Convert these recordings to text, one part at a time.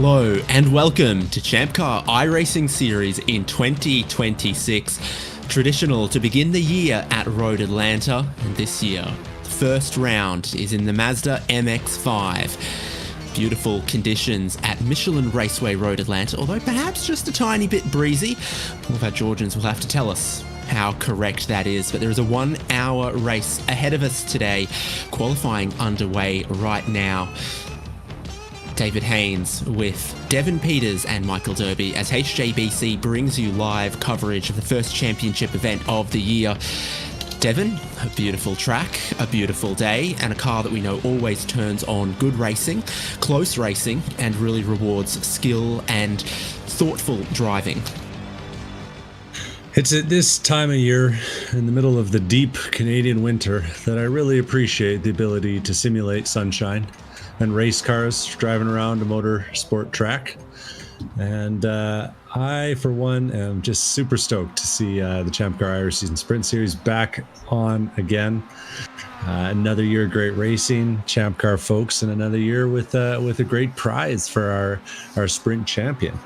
Hello and welcome to ChampCar iRacing Series in 2026. Traditional to begin the year at Road Atlanta, and this year, the first round is in the Mazda MX-5. Beautiful conditions at Michelin Raceway Road Atlanta, although perhaps just a tiny bit breezy. All of our Georgians will have to tell us how correct that is, but there is a 1 hour race ahead of us today, qualifying underway right now. David Haynes with Devin Peters and Michael Derby as HJBC brings you live coverage of the first championship event of the year. Devin, a beautiful track, a beautiful day, and a car that we know always turns on good racing, close racing, and really rewards skill and thoughtful driving. It's at this time of year, in the middle of the deep Canadian winter, that I really appreciate the ability to simulate sunshine and race cars driving around a motor sport track. And I, for one, am just super stoked to see the ChampCar iRacing Sprint Series back on again. Another year of great racing, ChampCar folks, and another year with a great prize for our sprint champion.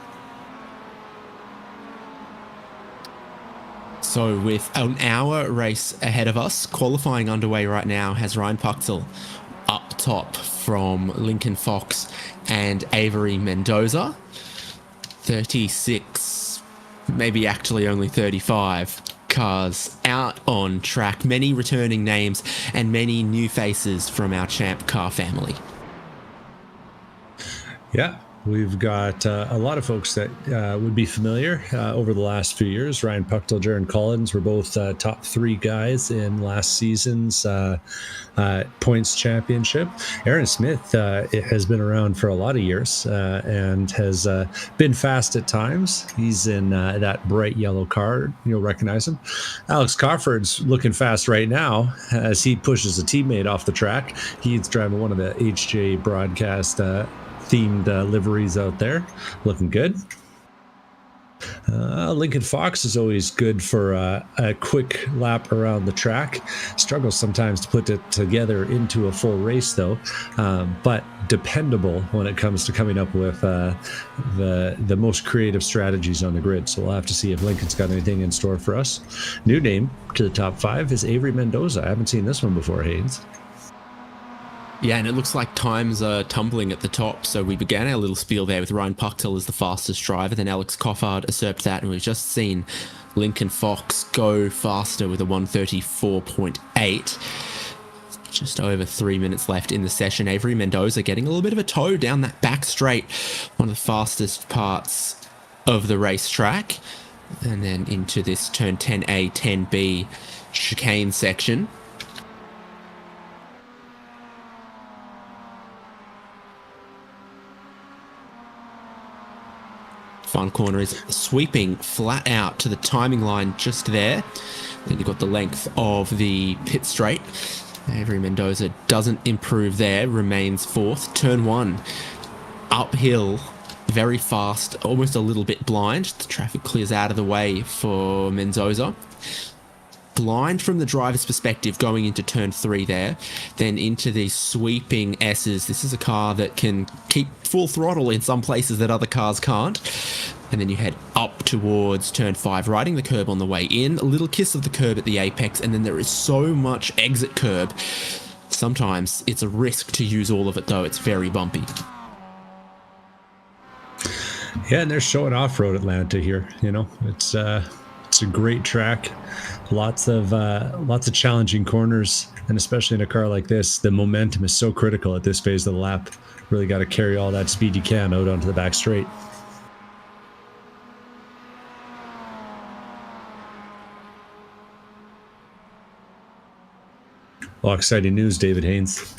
So with an hour race ahead of us, qualifying underway right now has Ryan Puchtel up top from Lincoln Fox and Avery Mendoza. 36, maybe actually only 35 cars out on track. Many returning names and many new faces from our ChampCar family. Yeah. We've got a lot of folks that would be familiar over the last few years. Ryan Puchtel, Jaron Collins were both top three guys in last season's points championship. Aaron Smith has been around for a lot of years and has been fast at times. He's in that bright yellow car. You'll recognize him. Alex Crawford's looking fast right now as he pushes a teammate off the track. He's driving one of the HJ broadcast themed liveries out there, looking good. Lincoln Fox is always good for a quick lap around the track. Struggles sometimes to put it together into a full race though, but dependable when it comes to coming up with the most creative strategies on the grid. So we'll have to see if Lincoln's got anything in store for us. New name to the top five is Avery Mendoza. I haven't seen this one before, Haynes. Yeah, and it looks like times are tumbling at the top. So we began our little spiel there with Ryan Puchtel as the fastest driver. Then Alex Coffard usurped that, and we've just seen Lincoln Fox go faster with a 134.8. Just over 3 minutes left in the session. Avery Mendoza getting a little bit of a tow down that back straight, one of the fastest parts of the racetrack. And then into this turn 10A, 10B chicane section. Front corner is sweeping flat out to the timing line just there. Then you've got the length of the pit straight. Avery Mendoza doesn't improve there, remains fourth. Turn one, uphill, very fast, almost a little bit blind. The traffic clears out of the way for Mendoza. Blind from the driver's perspective going into turn three there, then into these sweeping S's. This is a car that can keep full throttle in some places that other cars can't. And then you head up towards turn five, riding the curb on the way in, a little kiss of the curb at the apex, and then there is so much exit curb. Sometimes it's a risk to use all of it though, it's very bumpy. Yeah, and they're showing off Road Atlanta here. You know, it's a great track. Lots of challenging corners, and especially in a car like this, the momentum is so critical at this phase of the lap. Really got to carry all that speed you can out onto the back straight. Well, exciting news, David Haynes.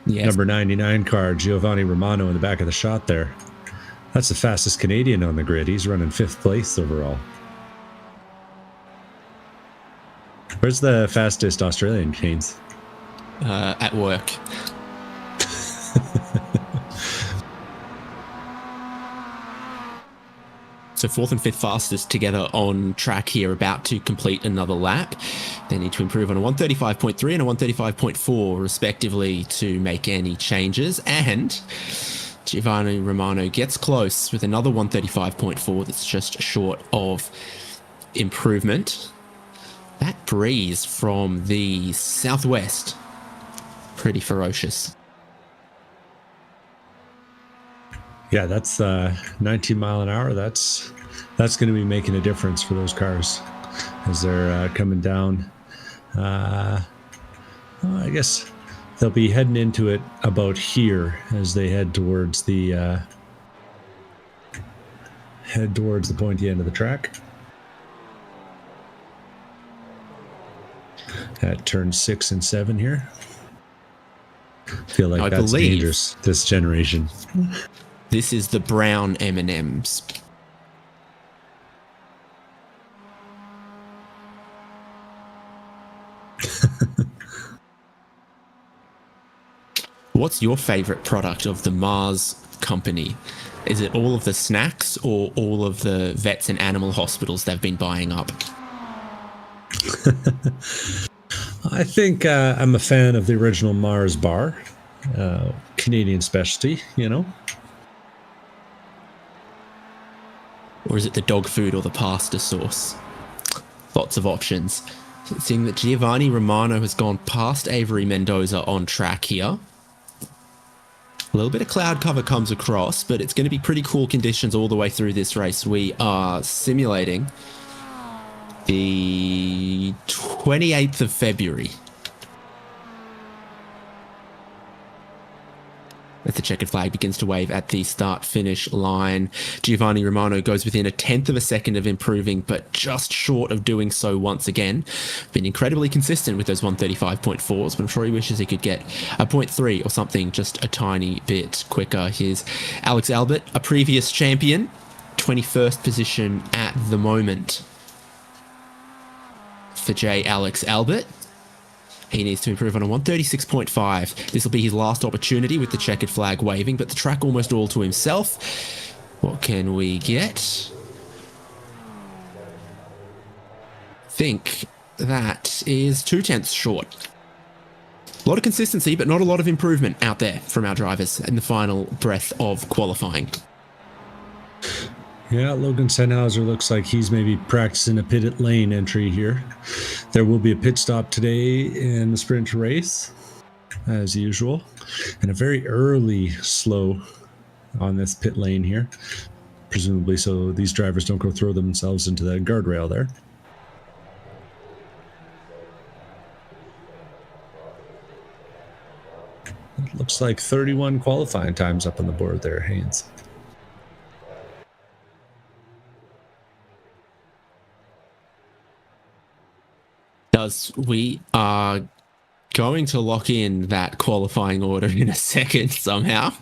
Yes. Number 99 car, Giovanni Romano, in the back of the shot there. That's the fastest Canadian on the grid. He's running 5th place overall. Where's the fastest Australian, Haynes? At work. So fourth and fifth fastest together on track here, about to complete another lap. They need to improve on a 135.3 and a 135.4 respectively to make any changes. And Giovanni Romano gets close with another 135.4 that's just short of improvement. That breeze from the southwest, pretty ferocious. Yeah, that's 19 mile an hour. That's going to be making a difference for those cars as they're coming down. I guess they'll be heading into it about here as they head towards the pointy end of the track. At turn 6 and 7 here. Feel like that's dangerous this generation. This is the brown M&Ms. What's your favorite product of the Mars company? Is it all of the snacks or all of the vets and animal hospitals they've been buying up? I think I'm a fan of the original Mars bar, Canadian specialty, you know. Or is it the dog food or the pasta sauce? Lots of options. Seeing that Giovanni Romano has gone past Avery Mendoza on track here. A little bit of cloud cover comes across, but it's going to be pretty cool conditions all the way through this race. We are simulating the 28th of February. As the checkered flag begins to wave at the start-finish line, Giovanni Romano goes within 1/10 of a second of improving, but just short of doing so once again. Been incredibly consistent with those 135.4s, but I'm sure he wishes he could get a 0.3 or something just a tiny bit quicker. Here's Alex Albert, a previous champion, 21st position at the moment for J. Alex Albert. He needs to improve on a 136.5. This will be his last opportunity with the checkered flag waving, but the track almost all to himself. What can we get? I think that is 0.2 short. A lot of consistency, but not a lot of improvement out there from our drivers in the final breath of qualifying. Yeah, Logan Sennhauser looks like he's maybe practicing a pit lane entry here. There will be a pit stop today in the sprint race, as usual, and a very early slow on this pit lane here, presumably so these drivers don't go throw themselves into the guardrail there. It looks like 31 qualifying times up on the board there, Haynes. We are going to lock in that qualifying order in a second somehow.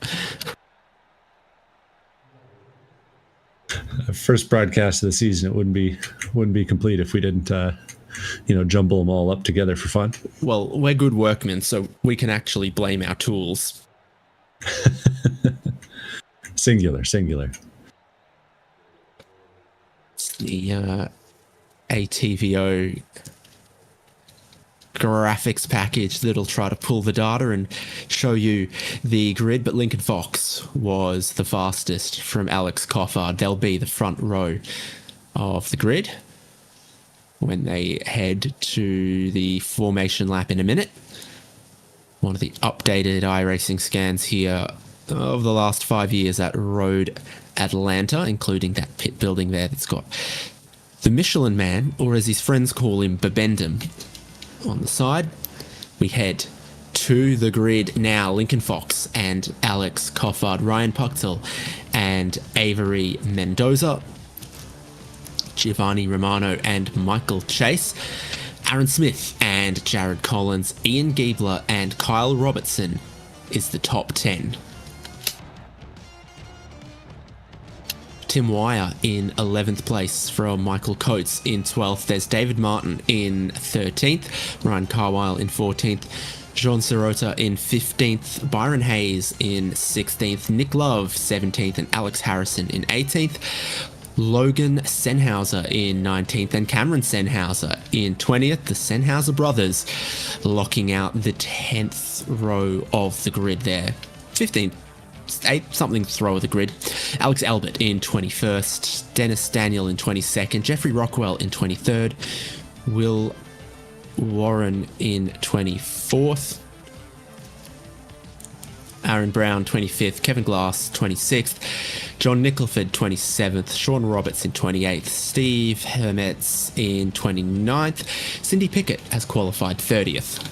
First broadcast of the season, it wouldn't be complete if we didn't jumble them all up together for fun. Well, we're good workmen, so we can actually blame our tools. Singular. It's the ATVO graphics package that'll try to pull the data and show you the grid, but Lincoln Fox was the fastest from Alex Coffard. They'll be the front row of the grid when they head to the formation lap in a minute. One of the updated iRacing scans here of the last 5 years at Road Atlanta, including that pit building there that's got the Michelin Man, or as his friends call him, Babendum, on the side. We head to the grid now. Lincoln Fox and Alex Coffard, Ryan Puchtel and Avery Mendoza, Giovanni Romano and Michael Chase, Aaron Smith and Jared Collins, Ian Giebler and Kyle Robertson is the top 10. Tim Wire in 11th place from Michael Coates in 12th. There's David Martin in 13th, Ryan Carwile in 14th, Jean Sirota in 15th, Byron Hayes in 16th, Nick Love 17th, and Alex Harrison in 18th. Logan Sennhauser in 19th and Cameron Sennhauser in 20th. The Sennhauser brothers locking out the 10th row of the grid there. 15th eighth something throw of the grid. Alex Albert in 21st, Dennis Daniel in 22nd, Jeffrey Rockwell in 23rd, Will Warren in 24th, Aaron Brown 25th, Kevin Glass 26th, John Nicholford 27th, Sean Roberts in 28th, Steve Hermetz in 29th, Cindy Pickett has qualified 30th.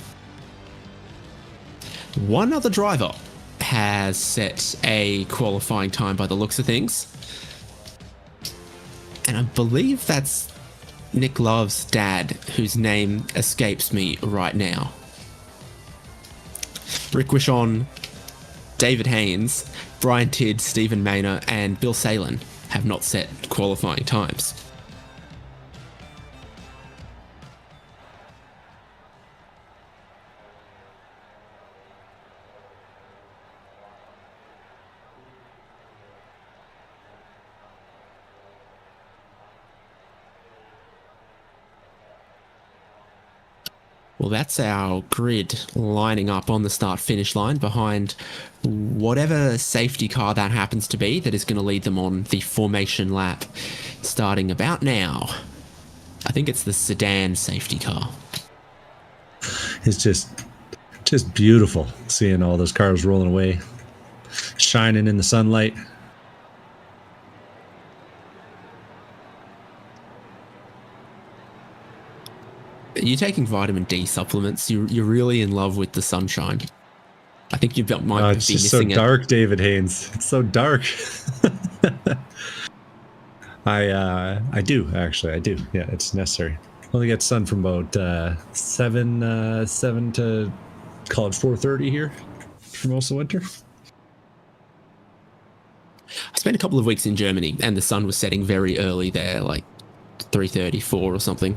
One other driver has set a qualifying time by the looks of things, and I believe that's Nick Love's dad, whose name escapes me right now. Rick Wishon, David Haynes, Brian Tidd, Stephen Maynor, and Bill Salen have not set qualifying times. Well, that's our grid lining up on the start-finish line behind whatever safety car that happens to be that is going to lead them on the formation lap starting about now. I think it's the sedan safety car. It's just beautiful seeing all those cars rolling away, shining in the sunlight. Are you taking vitamin D supplements? You're really in love with the sunshine. I think you might be it's just missing so dark, David Haynes. It's so dark. I do actually. I do. Yeah, it's necessary. Only get sun from about 7 to call it 4:30 here for most of winter. I spent a couple of weeks in Germany, and the sun was setting very early there, like 3:34 or something.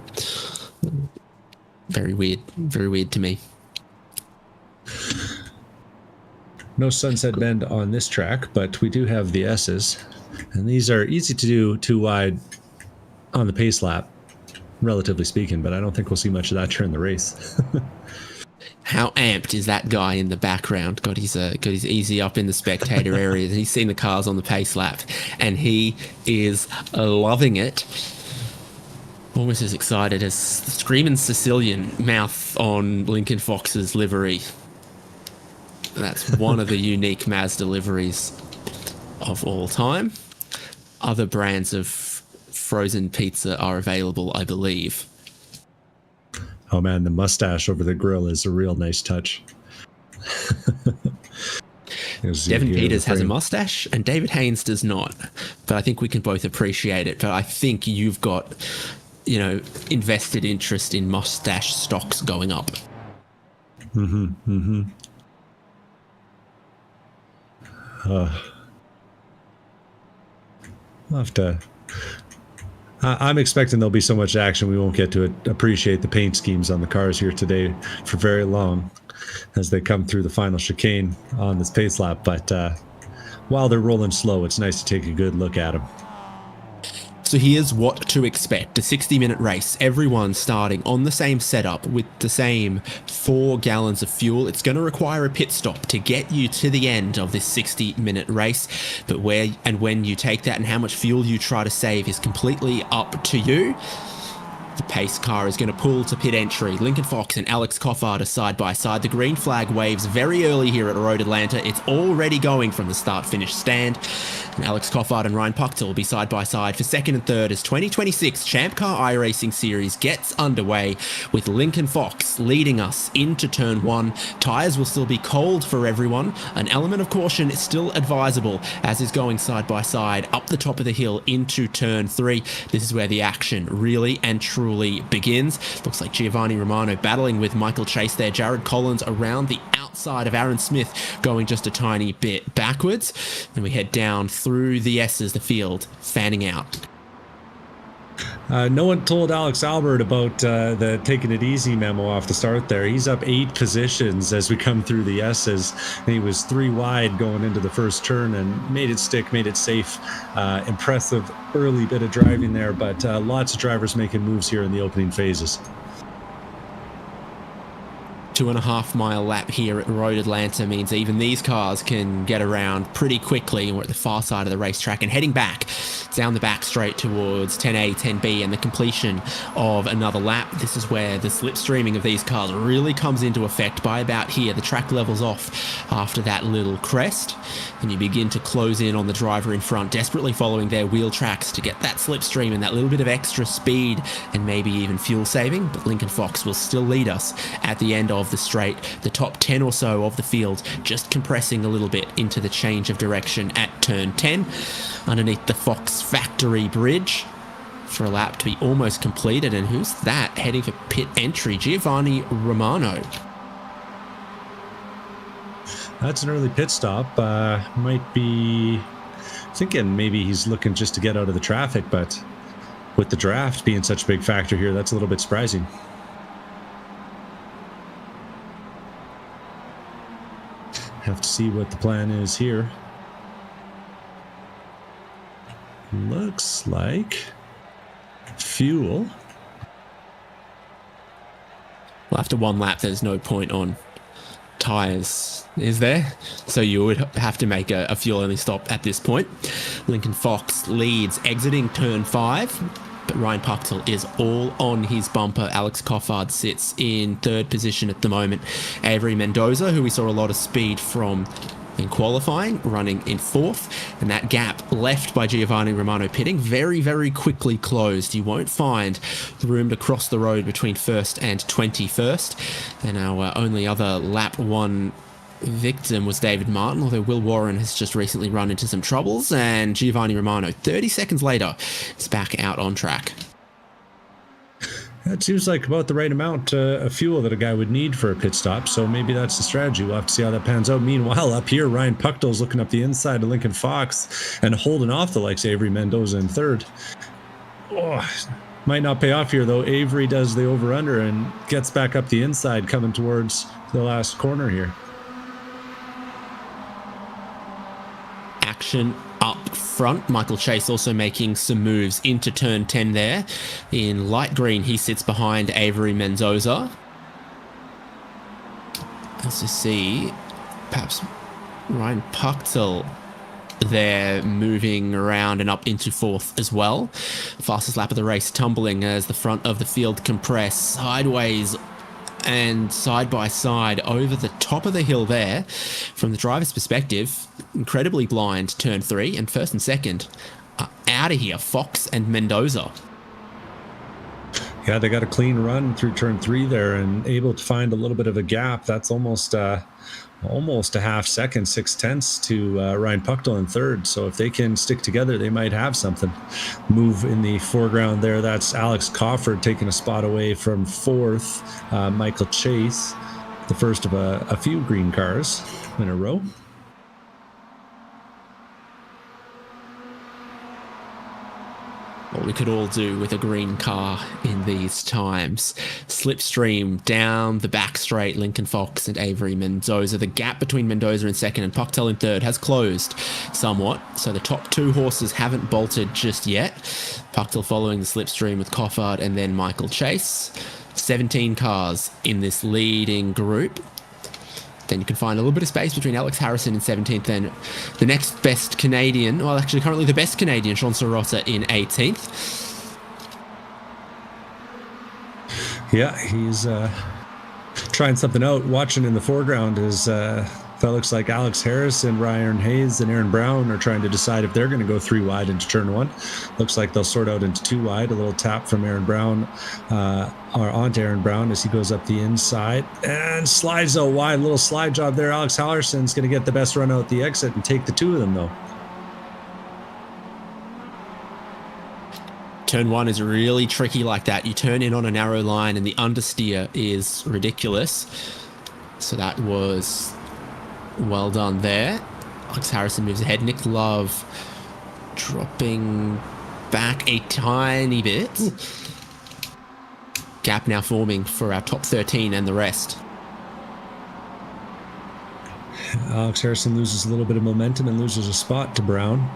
Very weird to me. No sunset bend on this track, but we do have the S's, and these are easy to do too wide on the pace lap, relatively speaking, but I don't think we'll see much of that during the race. How amped is that guy in the background? Got his easy up in the spectator area. He's seen the cars on the pace lap, and he is loving it. Almost as excited as the Screaming Sicilian mouth on Lincoln Fox's livery. That's one of the unique Mazda liveries of all time. Other brands of frozen pizza are available, I believe. Oh man, the mustache over the grill is a real nice touch. Devin Peters has a mustache and David Haynes does not. But I think we can both appreciate it. But I think you've got, invested interest in mustache stocks going up. I'll have to. I'm expecting there'll be so much action we won't get to appreciate the paint schemes on the cars here today for very long as they come through the final chicane on this pace lap. But while they're rolling slow, it's nice to take a good look at them. So here's what to expect. A 60-minute race, everyone starting on the same setup with the same 4 gallons of fuel. It's going to require a pit stop to get you to the end of this 60-minute race. But where and when you take that and how much fuel you try to save is completely up to you. The pace car is going to pull to pit entry. Lincoln Fox and Alex Coffard are side by side. The green flag waves very early here at Road Atlanta. It's already going from the start-finish stand. And Alex Coffard and Ryan Puchtel will be side by side for second and third as 2026 ChampCar iRacing Series gets underway with Lincoln Fox leading us into turn 1. Tyres will still be cold for everyone. An element of caution is still advisable as is going side by side up the top of the hill into turn 3. This is where the action really and truly begins. Looks like Giovanni Romano battling with Michael Chase there. Jared Collins around the outside of Aaron Smith going just a tiny bit backwards. And we head down through the S's, the field, fanning out. No one told Alex Albert about the taking it easy memo off the start there. He's up 8 positions as we come through the S's. He was 3 wide going into the first turn and made it stick, made it safe. Impressive early bit of driving there, but lots of drivers making moves here in the opening phases. 2.5 mile lap here at Road Atlanta means even these cars can get around pretty quickly. We're at the far side of the racetrack and heading back down the back straight towards 10A, 10B and the completion of another lap. This is where the slipstreaming of these cars really comes into effect. By about here, the track levels off after that little crest and you begin to close in on the driver in front, desperately following their wheel tracks to get that slipstream and that little bit of extra speed and maybe even fuel saving. But Lincoln Fox will still lead us at the end of the straight, the top 10 or so of the field just compressing a little bit into the change of direction at turn 10 underneath the Fox factory bridge for a lap to be almost completed. And who's that heading for pit entry? Giovanni Romano. That's an early pit stop. Might be thinking maybe he's looking just to get out of the traffic, but with the draft being such a big factor here, that's a little bit surprising. Have to see what the plan is here. Looks like fuel. Well, after one lap, there's no point on tires, is there? So you would have to make a fuel-only stop at this point. Lincoln Fox leads exiting turn 5. But Ryan Puchtel is all on his bumper. Alex Coffard sits in third position at the moment. Avery Mendoza, who we saw a lot of speed from in qualifying, running in fourth. And that gap left by Giovanni Romano pitting very, very quickly closed. You won't find room to cross the road between first and 21st. And our only other lap one victim was David Martin, although Will Warren has just recently run into some troubles, and Giovanni Romano 30 seconds later is back out on track. That seems like about the right amount of fuel that a guy would need for a pit stop, so maybe that's the strategy. We'll have to see how that pans out. Meanwhile, up here, Ryan Puchtel's looking up the inside of Lincoln Fox and holding off the likes of Avery Mendoza in third. Oh, might not pay off here, though. Avery does the over-under and gets back up the inside coming towards the last corner here. Action up front. Michael Chase also making some moves into turn 10 there. In light green, he sits behind Avery Mendoza. Let's just see, perhaps Ryan Puchtel there moving around and up into fourth as well. Fastest lap of the race tumbling as the front of the field compress sideways and side by side over the top of the hill there. From the driver's perspective, incredibly blind turn 3, and first and second are out of here, Fox and Mendoza. Yeah, they got a clean run through turn 3 there and able to find a little bit of a gap. That's almost a half second, 0.6 to Ryan Puchtel in third. So if they can stick together, they might have something. Move in the foreground there. That's Alex Cofford taking a spot away from fourth. Michael Chase, the first of a few green cars in a row. What we could all do with a green car in these times. Slipstream down the back straight, Lincoln Fox and Avery Mendoza. The gap between Mendoza in second and Puchtel in third has closed somewhat, so the top two horses haven't bolted just yet. Puchtel following the slipstream with Coffard and then Michael Chase. 17 cars in this leading group. Then you can find a little bit of space between Alex Harrison in 17th and the next best Canadian, well, actually currently the best Canadian, Sean Sorotta in 18th. Yeah, he's trying something out. Watching in the foreground is that looks like Alex Harrison, Ryan Hayes, and Aaron Brown are trying to decide if they're going to go 3 wide into turn 1. Looks like they'll sort out into 2 wide. A little tap from Aaron Brown, or onto Aaron Brown as he goes up the inside and slides out wide. Little slide job there. Alex Harrison's going to get the best run out the exit and take the 2 of them, though. Turn 1 is really tricky like that. You turn in on a narrow line and the understeer is ridiculous. So that was well done there. Alex Harrison moves ahead. Nick Love dropping back a tiny bit. Ooh. Gap now forming for our top 13 and the rest. Alex Harrison loses a little bit of momentum and loses a spot to Brown.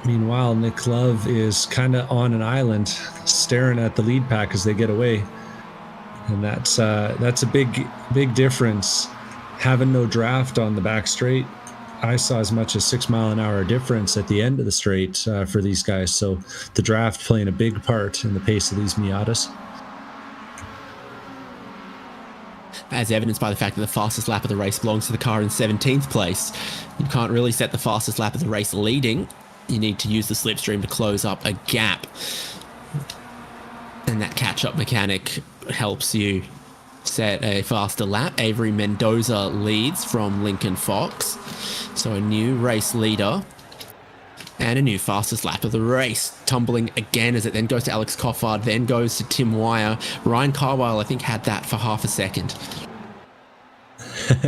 Meanwhile, Nick Love is kind of on an island, staring at the lead pack as they get away. and that's a big difference. Having no draft on the back straight, I saw as much as 6 mile an hour difference at the end of the straight for these guys. So the draft playing a big part in the pace of these Miatas. As evidenced by the fact that the fastest lap of the race belongs to the car in 17th place. You can't really set the fastest lap of the race leading. You need to use the slipstream to close up a gap. And that catch-up mechanic helps you set a faster lap. Avery Mendoza leads from Lincoln Fox. So a new race leader and a new fastest lap of the race. Tumbling again as it then goes to Alex Coffard, then goes to Tim Wire. Ryan Carwile, I think, had that for half a second.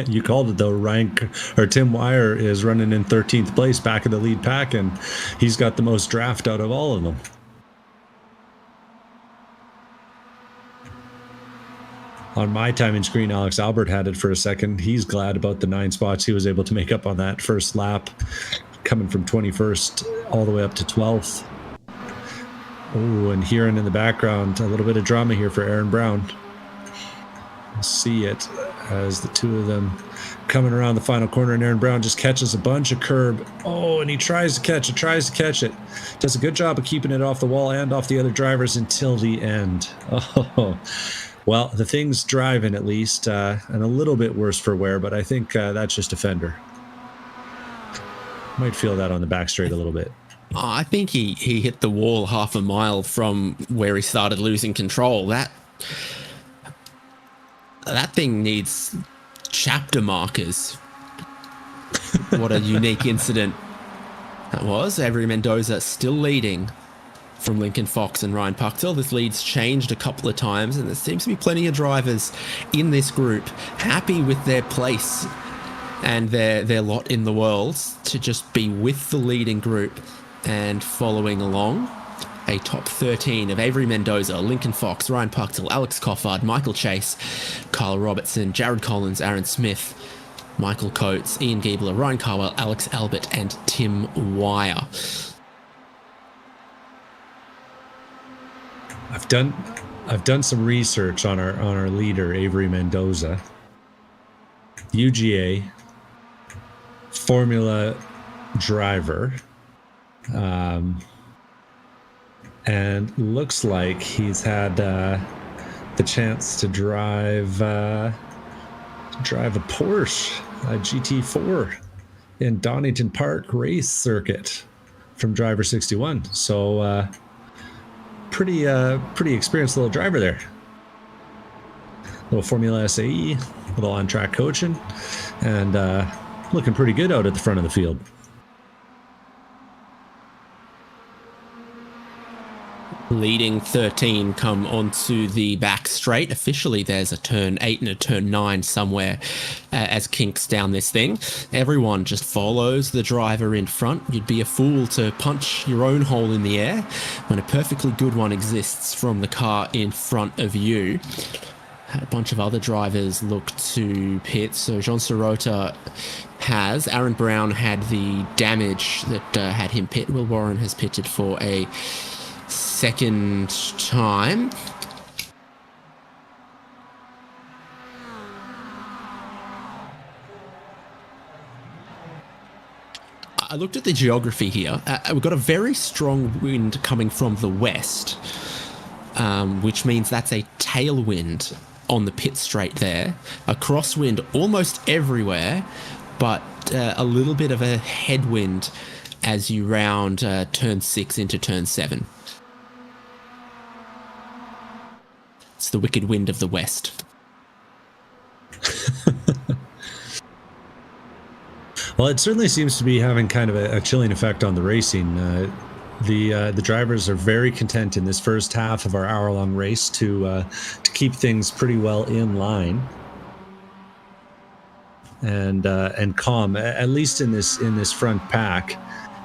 You called it though. Tim Wire is running in 13th place back in the lead pack, and he's got the most draft out of all of them. On my timing screen, Alex Albert had it for a second. He's glad about the 9 spots he was able to make up on that first lap, coming from 21st all the way up to 12th. Oh, and hearing in the background a little bit of drama here for Aaron Brown. See it as the two of them coming around the final corner, and Aaron Brown just catches a bunch of curb. Oh, and he tries to catch it. Does a good job of keeping it off the wall and off the other drivers until the end. Oh, well, the thing's driving at least, and a little bit worse for wear, but I think that's just a fender. Might feel that on the back straight a little bit. I think he hit the wall half a mile from where he started losing control. That thing needs chapter markers. What a unique incident that was. Avery Mendoza still leading from Lincoln Fox and Ryan Pucktel. This lead's changed a couple of times, and there seems to be plenty of drivers in this group happy with their place and their lot in the world to just be with the leading group and following along. A top 13 of Avery Mendoza, Lincoln Fox, Ryan Pucktel, Alex Coffard, Michael Chase, Kyle Robertson, Jared Collins, Aaron Smith, Michael Coates, Ian Giebler, Ryan Carwell, Alex Albert, and Tim Wire. I've done some research on our leader, Avery Mendoza. UGA, Formula driver, and looks like he's had the chance to drive a Porsche, a GT4 in Donington Park race circuit from Driver 61. So pretty experienced little driver there. Little Formula SAE, little on-track coaching, and looking pretty good out at the front of the field. Leading 13 come onto the back straight. Officially, there's a turn 8 and a turn 9 somewhere as kinks down this thing. Everyone just follows the driver in front. You'd be a fool to punch your own hole in the air when a perfectly good one exists from the car in front of you. A bunch of other drivers look to pit. So Jean Sirota has. Aaron Brown had the damage that had him pit. Will Warren has pitted for a second time. I looked at the geography here. We've got a very strong wind coming from the west, which means that's a tailwind on the pit straight there. A crosswind almost everywhere, but a little bit of a headwind as you round turn 6 into turn 7. It's the wicked wind of the west. Well, it certainly seems to be having kind of a chilling effect on the racing. The drivers are very content in this first half of our hour-long race to keep things pretty well in line and calm, at least in this front pack.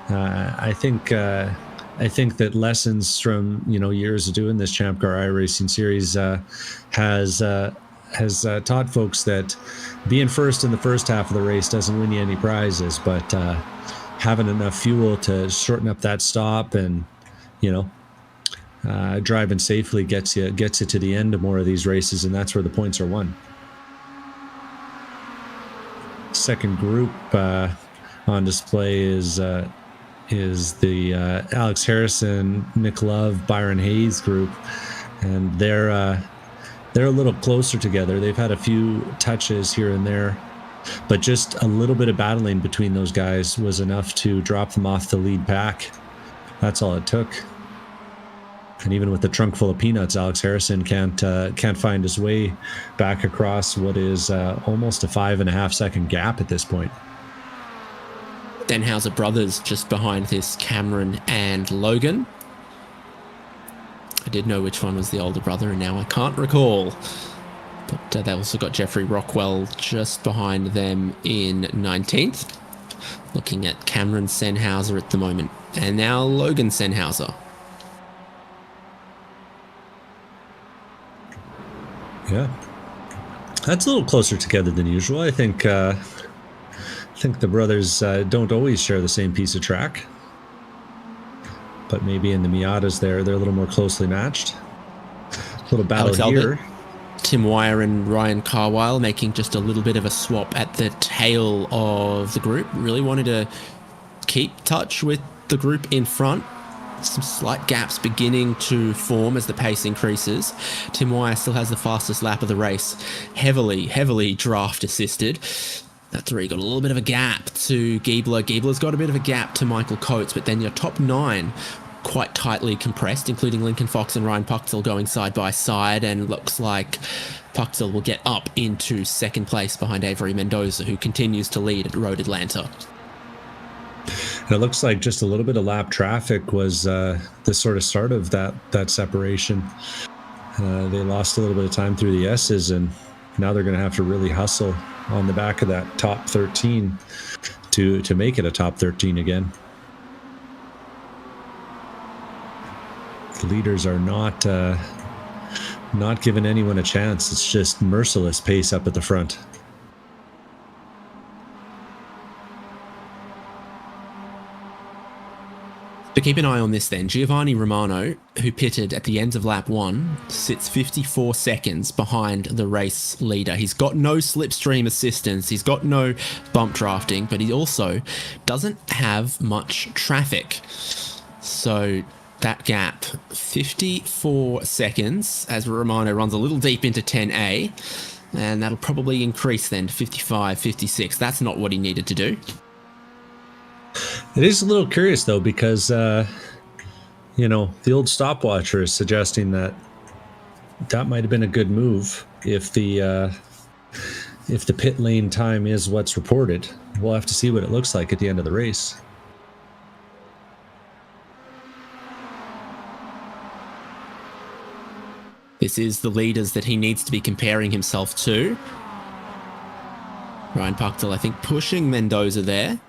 I think that lessons from years of doing this ChampCar iRacing series has taught folks that being first in the first half of the race doesn't win you any prizes, but having enough fuel to shorten up that stop and driving safely gets you to the end of more of these races, and that's where the points are won. Second group on display is the Alex Harrison, Nick Love, Byron Hayes group, and they're a little closer together. They've had a few touches here and there, but just a little bit of battling between those guys was enough to drop them off the lead pack. That's all it took. And even with the trunk full of peanuts, Alex Harrison can't find his way back across what is almost a 5.5 second gap at this point. Denhauser brothers just behind this, Cameron and Logan. I did know which one was the older brother, and now I can't recall. But they also got Jeffrey Rockwell just behind them in 19th. Looking at Cameron Senhauser at the moment. And now Logan Senhauser. Yeah. That's a little closer together than usual. I think the brothers don't always share the same piece of track. But maybe in the Miatas they're a little more closely matched. A little battle Alex here. Albert, Tim Wire and Ryan Carwile making just a little bit of a swap at the tail of the group. Really wanted to keep touch with the group in front. Some slight gaps beginning to form as the pace increases. Tim Wire still has the fastest lap of the race. Heavily draft assisted. That's where he got a little bit of a gap to Giebler. Giebler's got a bit of a gap to Michael Coates, but then your top 9 quite tightly compressed, including Lincoln Fox and Ryan Puchtel going side by side, and looks like Puchtel will get up into second place behind Avery Mendoza, who continues to lead at Road Atlanta. And it looks like just a little bit of lap traffic was the sort of start of that separation. They lost a little bit of time through the S's, and now they're going to have to really hustle on the back of that top 13 to make it a top 13 again. The leaders are not giving anyone a chance. It's just merciless pace up at the front. But keep an eye on this then. Giovanni Romano, who pitted at the end of lap 1, sits 54 seconds behind the race leader. He's got no slipstream assistance. He's got no bump drafting, but he also doesn't have much traffic. So that gap, 54 seconds, as Romano runs a little deep into 10A, and that'll probably increase then to 55, 56. That's not what he needed to do. It is a little curious, though, because, the old stopwatcher is suggesting that might have been a good move if the pit lane time is what's reported. We'll have to see what it looks like at the end of the race. This is the leaders that he needs to be comparing himself to. Ryan Puchtel, I think, pushing Mendoza there.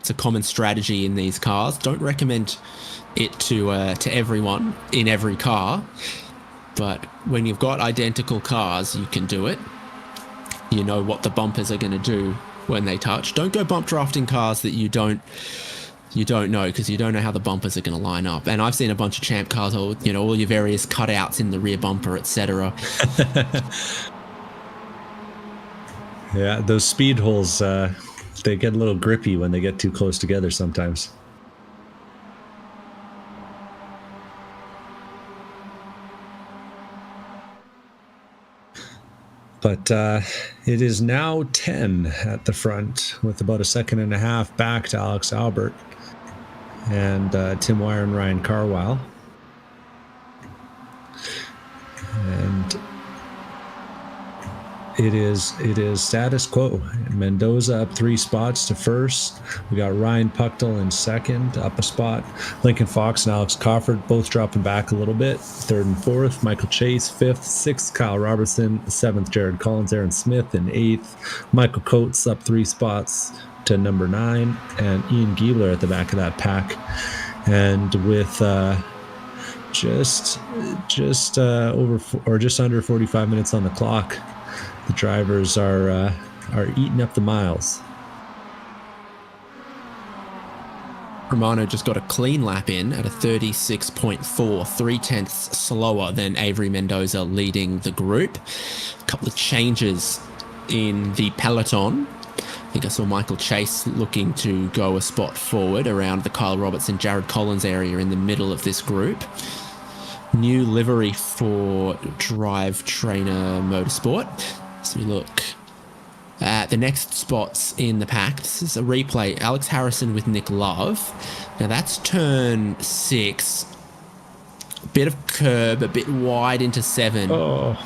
It's a common strategy in these cars. Don't recommend it to everyone in every car, but when you've got identical cars, you can do it. You know what the bumpers are going to do when they touch. Don't go bump drafting cars that you don't know, because you don't know how the bumpers are going to line up. And I've seen a bunch of champ cars, all your various cutouts in the rear bumper, etc. Yeah, those speed holes. They get a little grippy when they get too close together sometimes. But it is now 10 at the front, with about a second and a half back to Alex Albert and Tim Wire and Ryan Carwile. And it is status quo. Mendoza up 3 spots to first. We got Ryan Puchtel in second, up a spot. Lincoln Fox and Alex Crawford both dropping back a little bit. Third and fourth. Michael Chase, fifth. Sixth, Kyle Robertson. Seventh, Jared Collins. Aaron Smith in eighth. Michael Coates up 3 spots to number 9. And Ian Giebler at the back of that pack. And with just over or just under 45 minutes on the clock, the drivers are eating up the miles. Romano just got a clean lap in at a 36.4, 3/10 slower than Avery Mendoza leading the group. A couple of changes in the peloton. I think I saw Michael Chase looking to go a spot forward around the Kyle Roberts and Jared Collins area in the middle of this group. New livery for Drive Trainer Motorsport. So we look at the next spots in the pack. This is a replay. Alex Harrison with Nick Love. Now that's turn 6. Bit of curb, a bit wide into 7. Oh.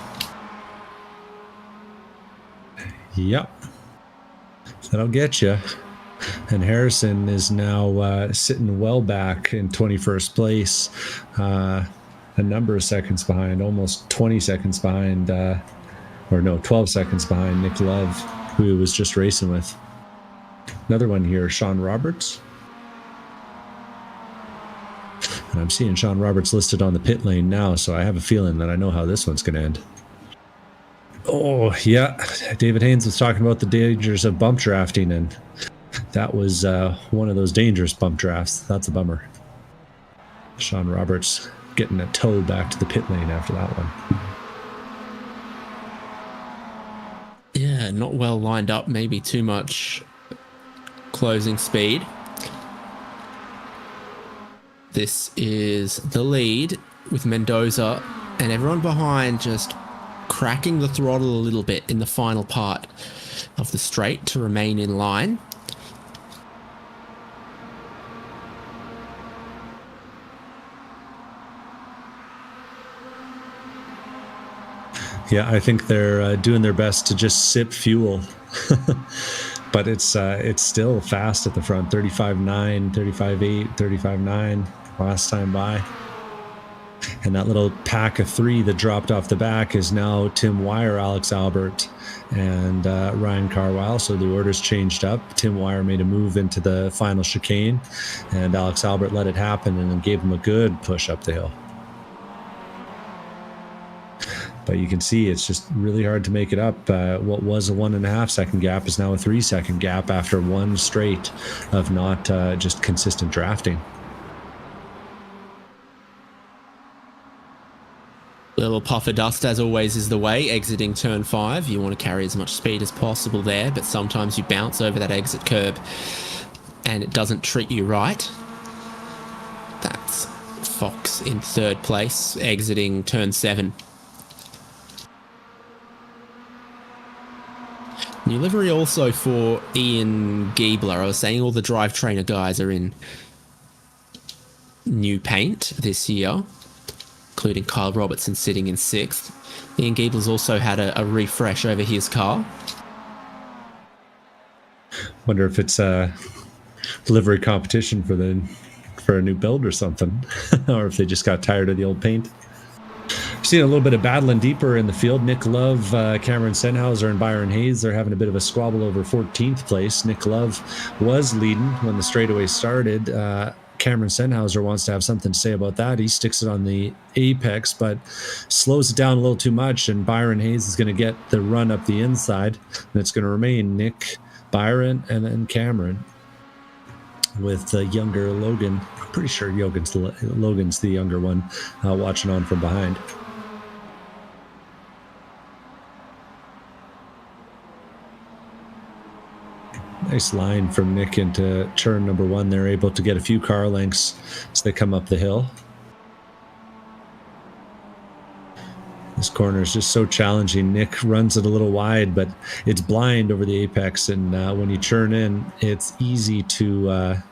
Yep. That'll get you. And Harrison is now sitting well back in 21st place. A number of seconds behind, almost 20 seconds behind, 12 seconds behind Nick Love, who he was just racing with. Another one here, Sean Roberts. And I'm seeing Sean Roberts listed on the pit lane now, so I have a feeling that I know how this one's going to end. Oh, yeah. David Haynes was talking about the dangers of bump drafting, and that was one of those dangerous bump drafts. That's a bummer. Sean Roberts getting a tow back to the pit lane after that one. Yeah, not well lined up. Maybe too much closing speed. This is the lead with Mendoza and everyone behind just cracking the throttle a little bit in the final part of the straight to remain in line. Yeah, I think they're doing their best to just sip fuel. But it's still fast at the front. 35.9, 35.8, 35.9 last time by. And that little pack of 3 that dropped off the back is now Tim Wire, Alex Albert, and Ryan Carwile. So the order's changed up. Tim Wire made a move into the final chicane, and Alex Albert let it happen and then gave him a good push up the hill. But you can see it's just really hard to make it up. What was a 1.5 second gap is now a 3 second gap after one straight of not just consistent drafting. Little puff of dust, as always, is the way. Exiting turn 5, you want to carry as much speed as possible there, but sometimes you bounce over that exit curb and it doesn't treat you right. That's Fox in 3rd place, exiting turn 7. New livery also for Ian Giebler. I was saying all the Drive Trainer guys are in new paint this year, including Kyle Robertson sitting in 6th. Ian Giebler's also had a refresh over his car. Wonder if it's a livery competition for a new build or something, or if they just got tired of the old paint. Seeing a little bit of battling deeper in the field. Nick Love, Cameron Senhauser, and Byron Hayes, they're having a bit of a squabble over 14th place. Nick Love was leading when the straightaway started. Cameron Senhauser wants to have something to say about that. He sticks it on the apex, but slows it down a little too much, and Byron Hayes is going to get the run up the inside, and it's going to remain Nick, Byron, and then Cameron with younger Logan. I'm pretty sure Logan's the younger one, watching on from behind. Nice line from Nick into turn number 1. They're able to get a few car lengths as they come up the hill. This corner is just so challenging. Nick runs it a little wide, but it's blind over the apex, and when you churn in, it's easy to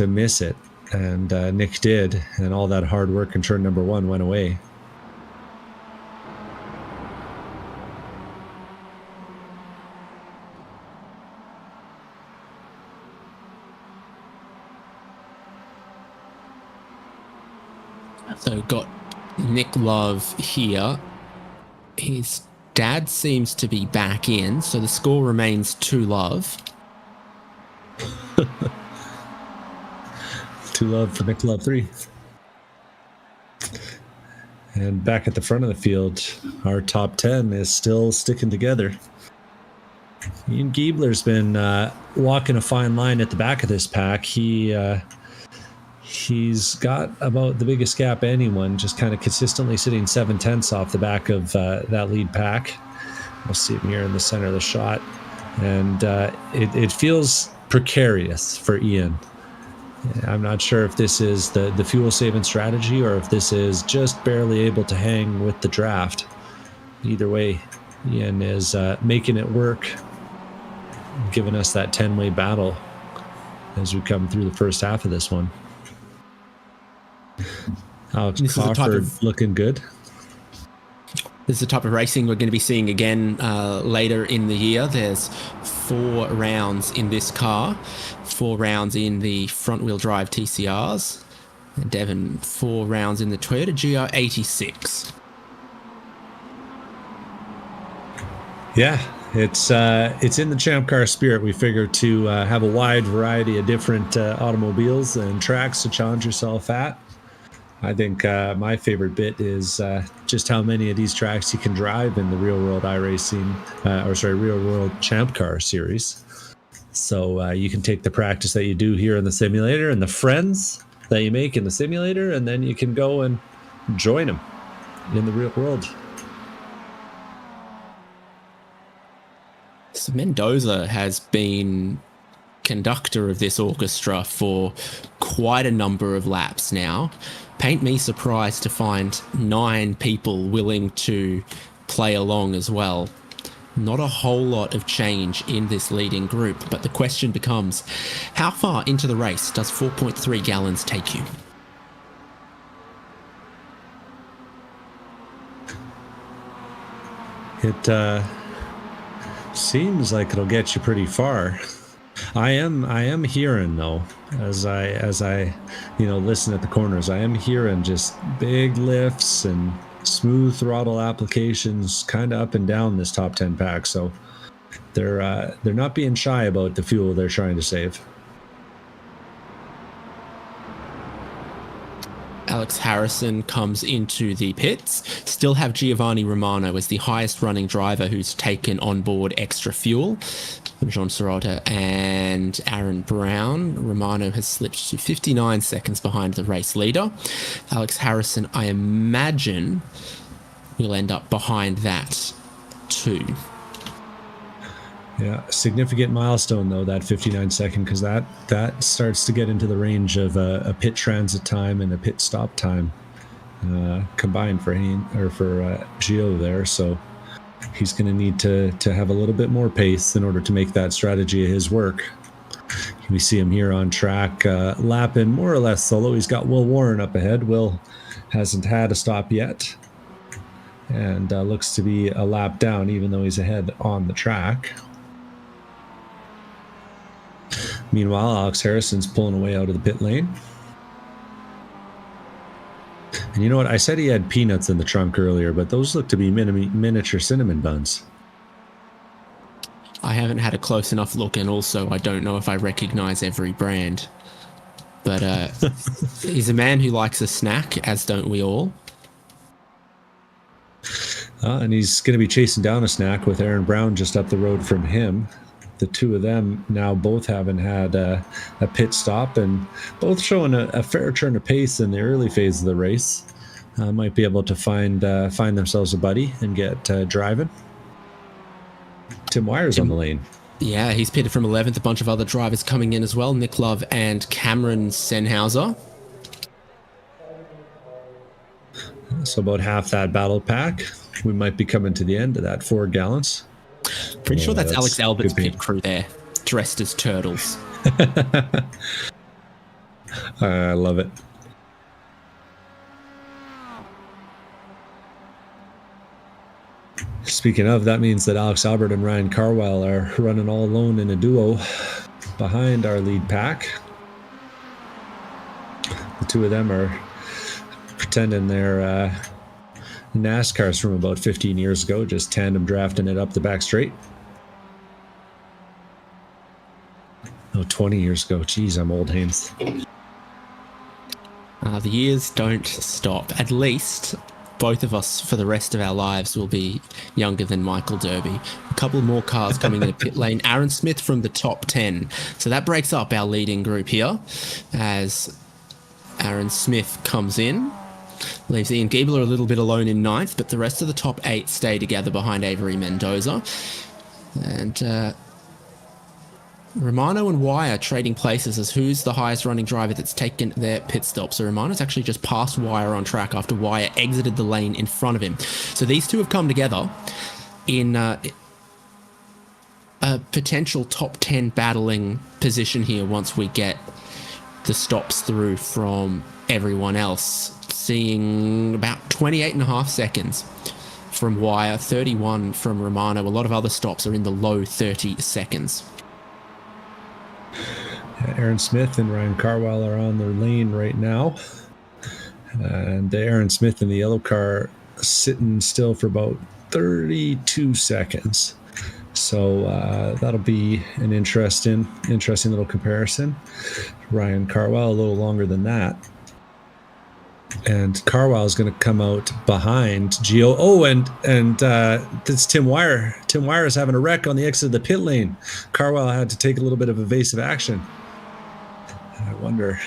miss it. And Nick did, and all that hard work in turn number 1 went away. So got Nick Love here. His dad seems to be back in, so the score remains 2 Love. 2 Love for Nick Love 3. And back at the front of the field, our top 10 is still sticking together. Ian Giebler's been walking a fine line at the back of this pack. He He's got about the biggest gap anyone, just kind of consistently sitting 7/10 off the back of that lead pack. We'll see him here in the center of the shot. And it feels precarious for Ian. I'm not sure if this is the fuel-saving strategy or if this is just barely able to hang with the draft. Either way, Ian is making it work, giving us that 10-way battle as we come through the first half of this one. Alex Crawford looking good. This is the type of racing we're going to be seeing again later in the year. There's 4 rounds in this car, 4 rounds in the front-wheel drive TCRs, and Devon 4 rounds in the Toyota GR86. Yeah, it's in the ChampCar spirit. We figure to have a wide variety of different automobiles and tracks to challenge yourself at. I think my favorite bit is just how many of these tracks you can drive in the real-world iRacing, real-world ChampCar series. So you can take the practice that you do here in the simulator and the friends that you make in the simulator, and then you can go and join them in the real world. So Mendoza has been conductor of this orchestra for quite a number of laps now. Paint me surprised to find 9 people willing to play along as well. Not a whole lot of change in this leading group, but the question becomes, how far into the race does 4.3 gallons take you? It seems like it'll get you pretty far. I am hearing though, as I listen at the corners, I am hearing just big lifts and smooth throttle applications kind of up and down this top 10 pack. So they're not being shy about the fuel they're trying to save. Alex Harrison comes into the pits. Still have Giovanni Romano as the highest running driver who's taken on board extra fuel. John Sirota and Aaron Brown. Romano has slipped to 59 seconds behind the race leader. Alex Harrison, I imagine, will end up behind that too. Yeah, significant milestone though, that 59 second, because that starts to get into the range of a pit transit time and a pit stop time combined for Gio there. So he's going to need to have a little bit more pace in order to make that strategy of his work. We see him here on track, lapping more or less solo. He's got Will Warren up ahead. Will hasn't had a stop yet and looks to be a lap down, even though he's ahead on the track. Meanwhile, Alex Harrison's pulling away out of the pit lane. And you know what? I said he had peanuts in the trunk earlier, but those look to be miniature cinnamon buns. I haven't had a close enough look, and also I don't know if I recognize every brand. But he's a man who likes a snack, as don't we all. And he's going to be chasing down a snack with Aaron Brown just up the road from him. The two of them now both haven't had a pit stop and both showing a fair turn of pace in the early phase of the race. Might be able to find themselves a buddy and get driving. Tim Wyer's on the lane. Yeah, he's pitted from 11th. A bunch of other drivers coming in as well. Nick Love and Cameron Senhauser. So about half that battle pack. We might be coming to the end of that 4 gallons. Pretty sure that's Alex Albert's pit crew there, dressed as turtles. I love it. Speaking of, that means that Alex Albert and Ryan Carwile are running all alone in a duo behind our lead pack. The two of them are pretending they're NASCARs from about 15 years ago, just tandem drafting it up the back straight. Oh, 20 years ago. Jeez, I'm old, Haynes. The years don't stop. At least both of us for the rest of our lives will be younger than Michael Derby. A couple more cars coming in a pit lane. Aaron Smith from the top 10. So that breaks up our leading group here as Aaron Smith comes in. Leaves Ian Giebler a little bit alone in ninth, but the rest of the top 8 stay together behind Avery Mendoza. And Romano and Wire trading places as who's the highest running driver that's taken their pit stop. So Romano's actually just passed Wire on track after Wire exited the lane in front of him. So these two have come together in a potential top 10 battling position here once we get the stops through from everyone else. Seeing about 28.5 seconds from Wire, 31 from Romano. A lot of other stops are in the low 30 seconds. Aaron Smith and Ryan Carwell are on their lane right now. And Aaron Smith in the yellow car sitting still for about 32 seconds. So that'll be an interesting little comparison. Ryan Carwell a little longer than that. And Carwell is going to come out behind Gio. Oh, and it's Tim Wire. Tim Wire is having a wreck on the exit of the pit lane. Carwell had to take a little bit of evasive action. I wonder,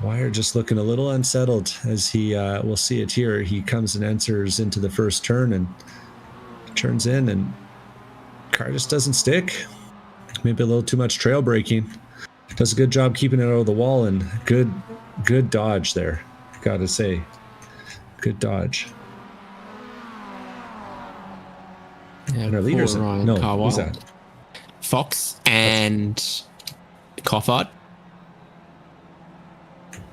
Wire just looking a little unsettled as he, we'll see it here. He comes and enters into the first turn and turns in, and car just doesn't stick. Maybe a little too much trail braking. Does a good job keeping it out of the wall, and good dodge there. Gotta say, good dodge. Yeah, and our leaders, Ryan Carwell, who's that? Fox and Coffard.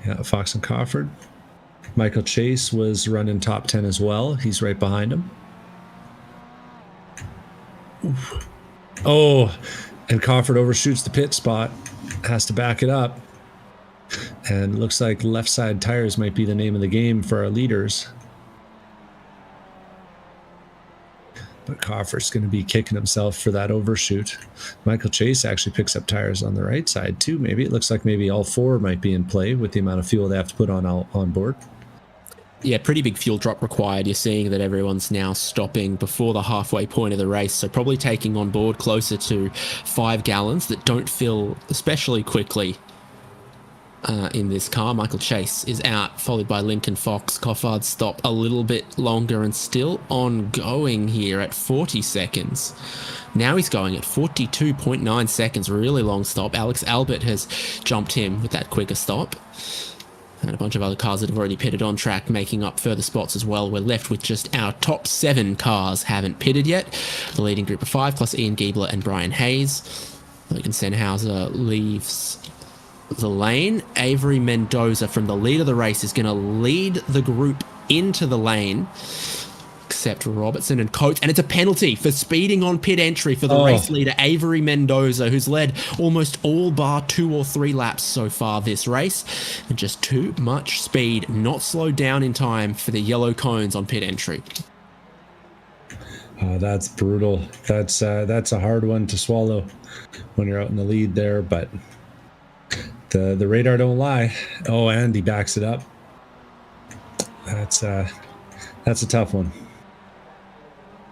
Yeah, Fox and Cofford. Michael Chase was running top 10 as well. He's right behind him. Oof. Oh, and Cofford overshoots the pit spot. Has to back it up. And looks like left side tires might be the name of the game for our leaders. But Cofford's going to be kicking himself for that overshoot. Michael Chase actually picks up tires on the right side too. Maybe it looks like maybe all 4 might be in play with the amount of fuel they have to put on board. Yeah, pretty big fuel drop required. You're seeing that everyone's now stopping before the halfway point of the race, so probably taking on board closer to 5 gallons that don't fill especially quickly in this car. Michael Chase is out, followed by Lincoln Fox. Coffard stop a little bit longer and still ongoing here at 40 seconds. Now he's going at 42.9 seconds, really long stop. Alex Albert has jumped him with that quicker stop. And a bunch of other cars that have already pitted on track making up further spots as well. We're left with just our top 7 cars haven't pitted yet. The leading group of 5 plus Ian Giebler and Brian Hayes. Logan Sennhauser leaves the lane. Avery Mendoza from the lead of the race is going to lead the group into the lane, except Robertson and Coates, and it's a penalty for speeding on pit entry for the race leader Avery Mendoza, who's led almost all bar 2 or 3 laps so far this race, and just too much speed, not slowed down in time for the yellow cones on pit entry. Oh, that's brutal. That's a hard one to swallow when you're out in the lead there, but the radar don't lie. Oh, and he backs it up. That's a tough one.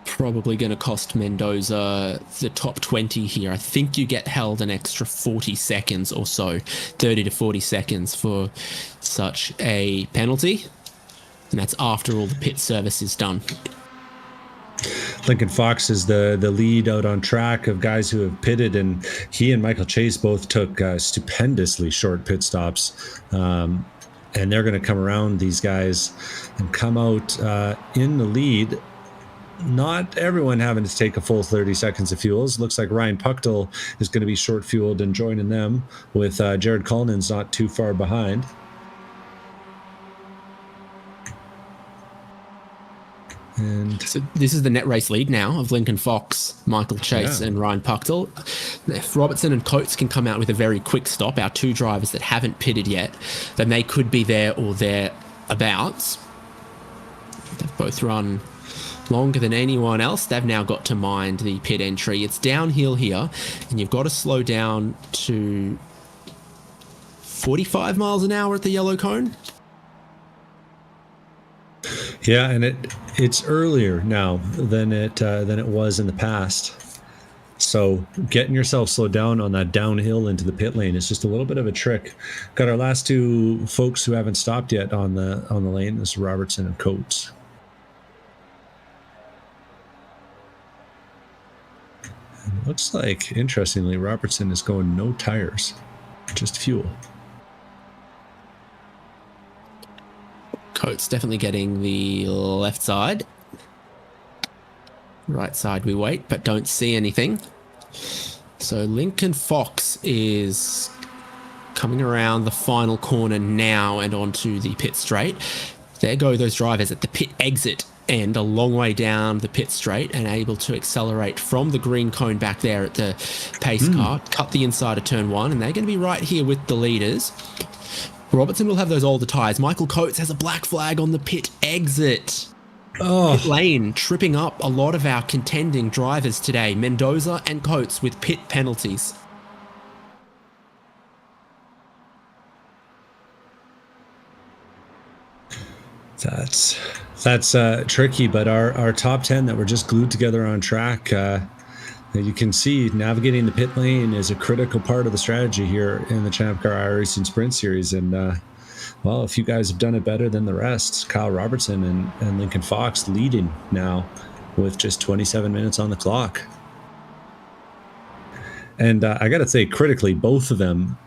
Probably going to cost Mendoza the top 20 here. I think you get held an extra 40 seconds or so, 30 to 40 seconds for such a penalty. And that's after all the pit service is done. Lincoln Fox is the lead out on track of guys who have pitted, and he and Michael Chase both took stupendously short pit stops. And they're going to come around these guys and come out in the lead. Not everyone having to take a full 30 seconds of fuels. Looks like Ryan Puchtel is going to be short fueled and joining them, with Jared Cullinan's not too far behind. And so this is the net race lead now of Lincoln Fox, Michael Chase, and Ryan Puchtel. If Robertson and Coates can come out with a very quick stop, our 2 drivers that haven't pitted yet, then they could be there or thereabouts. They've both run longer than anyone else. They've now got to mind the pit entry. It's downhill here, and you've got to slow down to 45 miles an hour at the yellow cone. Yeah, and it's earlier now than it was in the past. So getting yourself slowed down on that downhill into the pit lane is just a little bit of a trick. Got our last two folks who haven't stopped yet on the lane. This is Robertson and Coates. And it looks like, interestingly, Robertson is going no tires, just fuel. Coates definitely getting the left side. Right side we wait, but don't see anything. So Lincoln Fox is coming around the final corner now and onto the pit straight. There go those drivers at the pit exit and a long way down the pit straight and able to accelerate from the green cone back there at the pace car, cut the inside of turn 1, and they're going to be right here with the leaders. Robertson will have those older tyres. Michael Coates has a black flag on the pit exit. Pit lane, tripping up a lot of our contending drivers today. Mendoza and Coates with pit penalties. That's tricky, but our top 10 that were just glued together on track, you can see navigating the pit lane is a critical part of the strategy here in the ChampCar iRacing Sprint Series. And well, a few guys have done it better than the rest. Kyle Robertson and Lincoln Fox leading now with just 27 minutes on the clock. And I got to say, critically, both of them,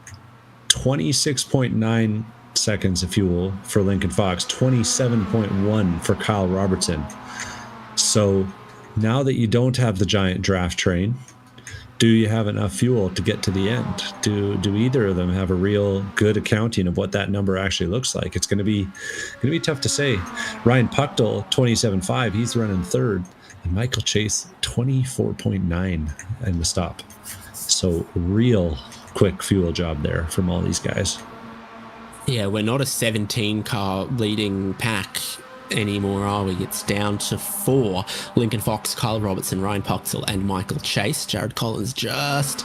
26.9 seconds of fuel for Lincoln Fox, 27.1 for Kyle Robertson. So now that you don't have the giant draft train, do you have enough fuel to get to the end? Do either of them have a real good accounting of what that number actually looks like? It's going to be tough to say. Ryan Puckdell, 27.5, he's running third, and Michael Chase, 24.9 in the stop. So real quick fuel job there from all these guys. Yeah, we're not a 17-car leading pack anymore, are we? It's down to 4. Lincoln Fox, Kyle Robertson, Ryan Puckdell, and Michael Chase. Jared Collins just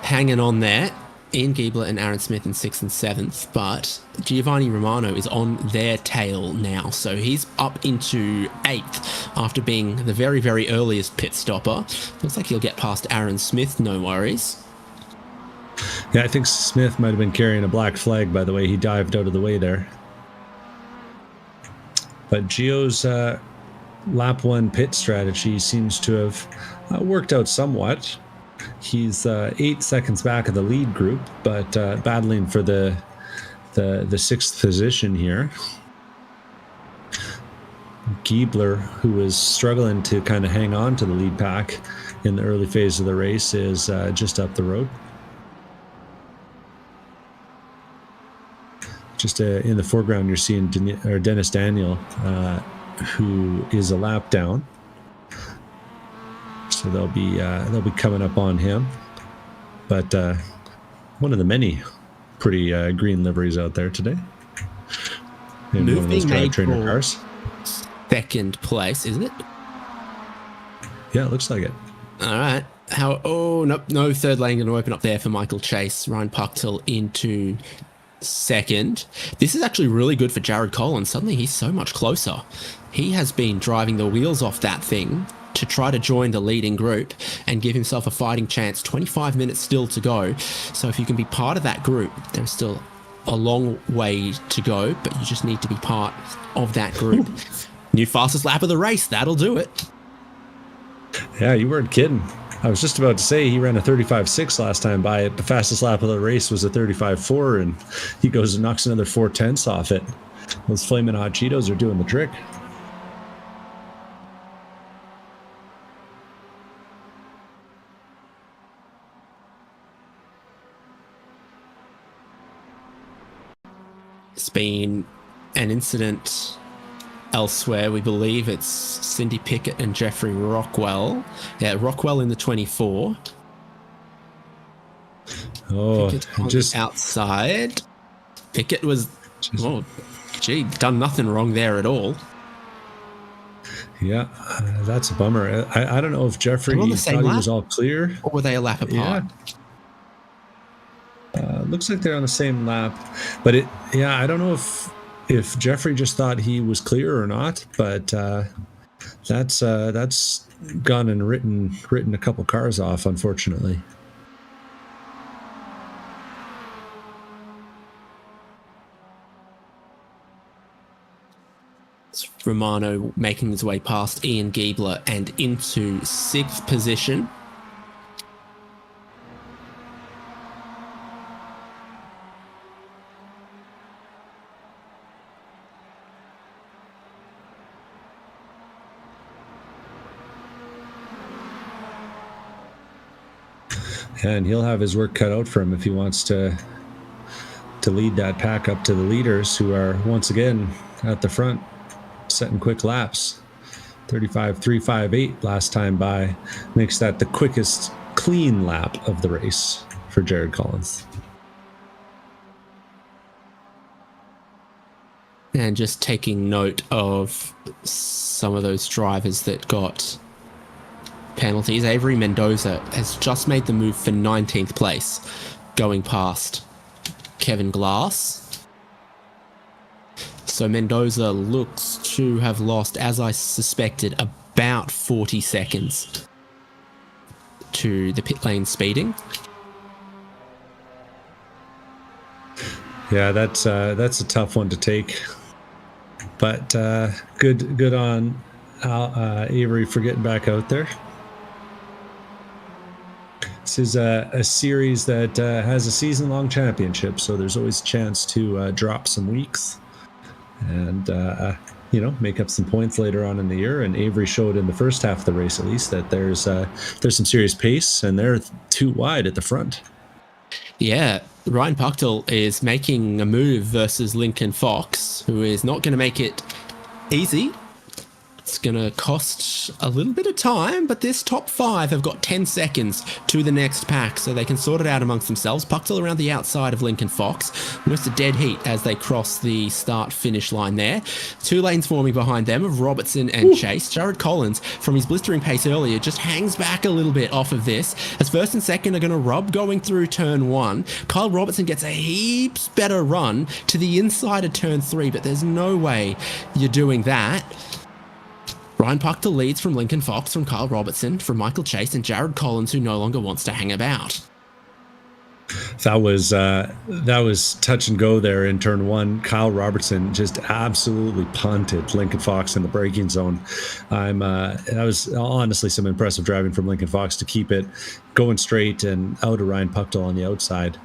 hanging on there. Ian Giebler and Aaron Smith in 6th and 7th, but Giovanni Romano is on their tail now, so he's up into 8th after being the very, very earliest pit stopper. Looks like he'll get past Aaron Smith, no worries. Yeah, I think Smith might have been carrying a black flag by the way he dived out of the way there. But Gio's lap 1 pit strategy seems to have worked out somewhat. He's 8 seconds back of the lead group, but battling for the 6th position here. Giebler, who was struggling to kind of hang on to the lead pack in the early phase of the race, is just up the road. Just in the foreground, you're seeing Dennis Daniel, who is a lap down. So they'll be coming up on him. But one of the many pretty green liveries out there today. In one of those drive trainer cars. Second place, isn't it? Yeah, it looks like it. All right. No third lane going to open up there for Michael Chase. Ryan Puckdell into 2nd. This is actually really good for Jared Collins. Suddenly he's so much closer. He has been driving the wheels off that thing to try to join the leading group and give himself a fighting chance. 25 minutes still to go. So if you can be part of that group, there's still a long way to go, but you just need to be part of that group. New fastest lap of the race. That'll do it. Yeah, you weren't kidding. I was just about to say he ran a 35.6 last time by it. The fastest lap of the race was a 35.4, and he goes and knocks another 4/10 off it. Those flaming hot Cheetos are doing the trick. It's been an incident elsewhere. We believe it's Cindy Pickett and Jeffrey Rockwell. Yeah, Rockwell in the 24. Pickett just outside. Pickett was, done nothing wrong there at all. Yeah, that's a bummer. I don't know if Jeffrey thought he was all clear. Or were they a lap apart? Looks like they're on the same lap. But I don't know if Jeffrey just thought he was clear or not, but That's gone and written a couple cars off, unfortunately. It's Romano making his way past Ian Giebler and into 6th position. And he'll have his work cut out for him if he wants to lead that pack up to the leaders, who are once again at the front, setting quick laps. 35.358 last time by makes that the quickest clean lap of the race for Jared Collins. And just taking note of some of those drivers that got penalties. Avery Mendoza has just made the move for 19th place, going past Kevin Glass. So Mendoza looks to have lost, as I suspected, about 40 seconds to the pit lane speeding. Yeah, that's a tough one to take, but good on Avery for getting back out there. This is a series that has a season-long championship, so there's always a chance to drop some weeks and make up some points later on in the year. And Avery showed in the first half of the race, at least, that there's some serious pace, and they're too wide at the front. Yeah, Ryan Puchtel is making a move versus Lincoln Fox, who is not going to make it easy. It's going to cost a little bit of time, but this top 5 have got 10 seconds to the next pack, so they can sort it out amongst themselves. Puchtel around the outside of Lincoln Fox. Almost a dead heat as they cross the start-finish line there. 2 lanes forming behind them of Robertson and Chase. Jared Collins, from his blistering pace earlier, just hangs back a little bit off of this, as first and second are going to rub going through turn 1. Kyle Robertson gets a heaps better run to the inside of turn 3, but there's no way you're doing that. Ryan Puchtel leads from Lincoln Fox, from Kyle Robertson, from Michael Chase, and Jared Collins, who no longer wants to hang about. That was touch and go there in turn 1. Kyle Robertson just absolutely punted Lincoln Fox in the braking zone. That was honestly some impressive driving from Lincoln Fox to keep it going straight and out of Ryan Puchtel on the outside.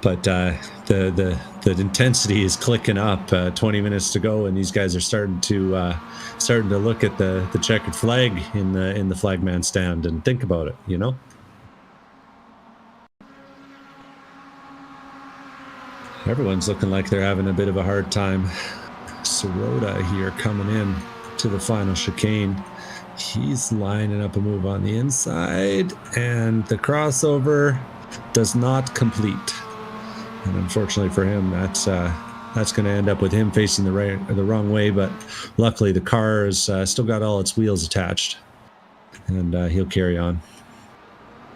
But the intensity is clicking up. 20 minutes to go, and these guys are starting to look at the checkered flag in the flagman stand and think about it. Everyone's looking like they're having a bit of a hard time. Sirota here coming in to the final chicane. He's lining up a move on the inside, and the crossover does not complete. And unfortunately for him, that's going to end up with him facing the wrong way. But luckily, the car has still got all its wheels attached, and he'll carry on.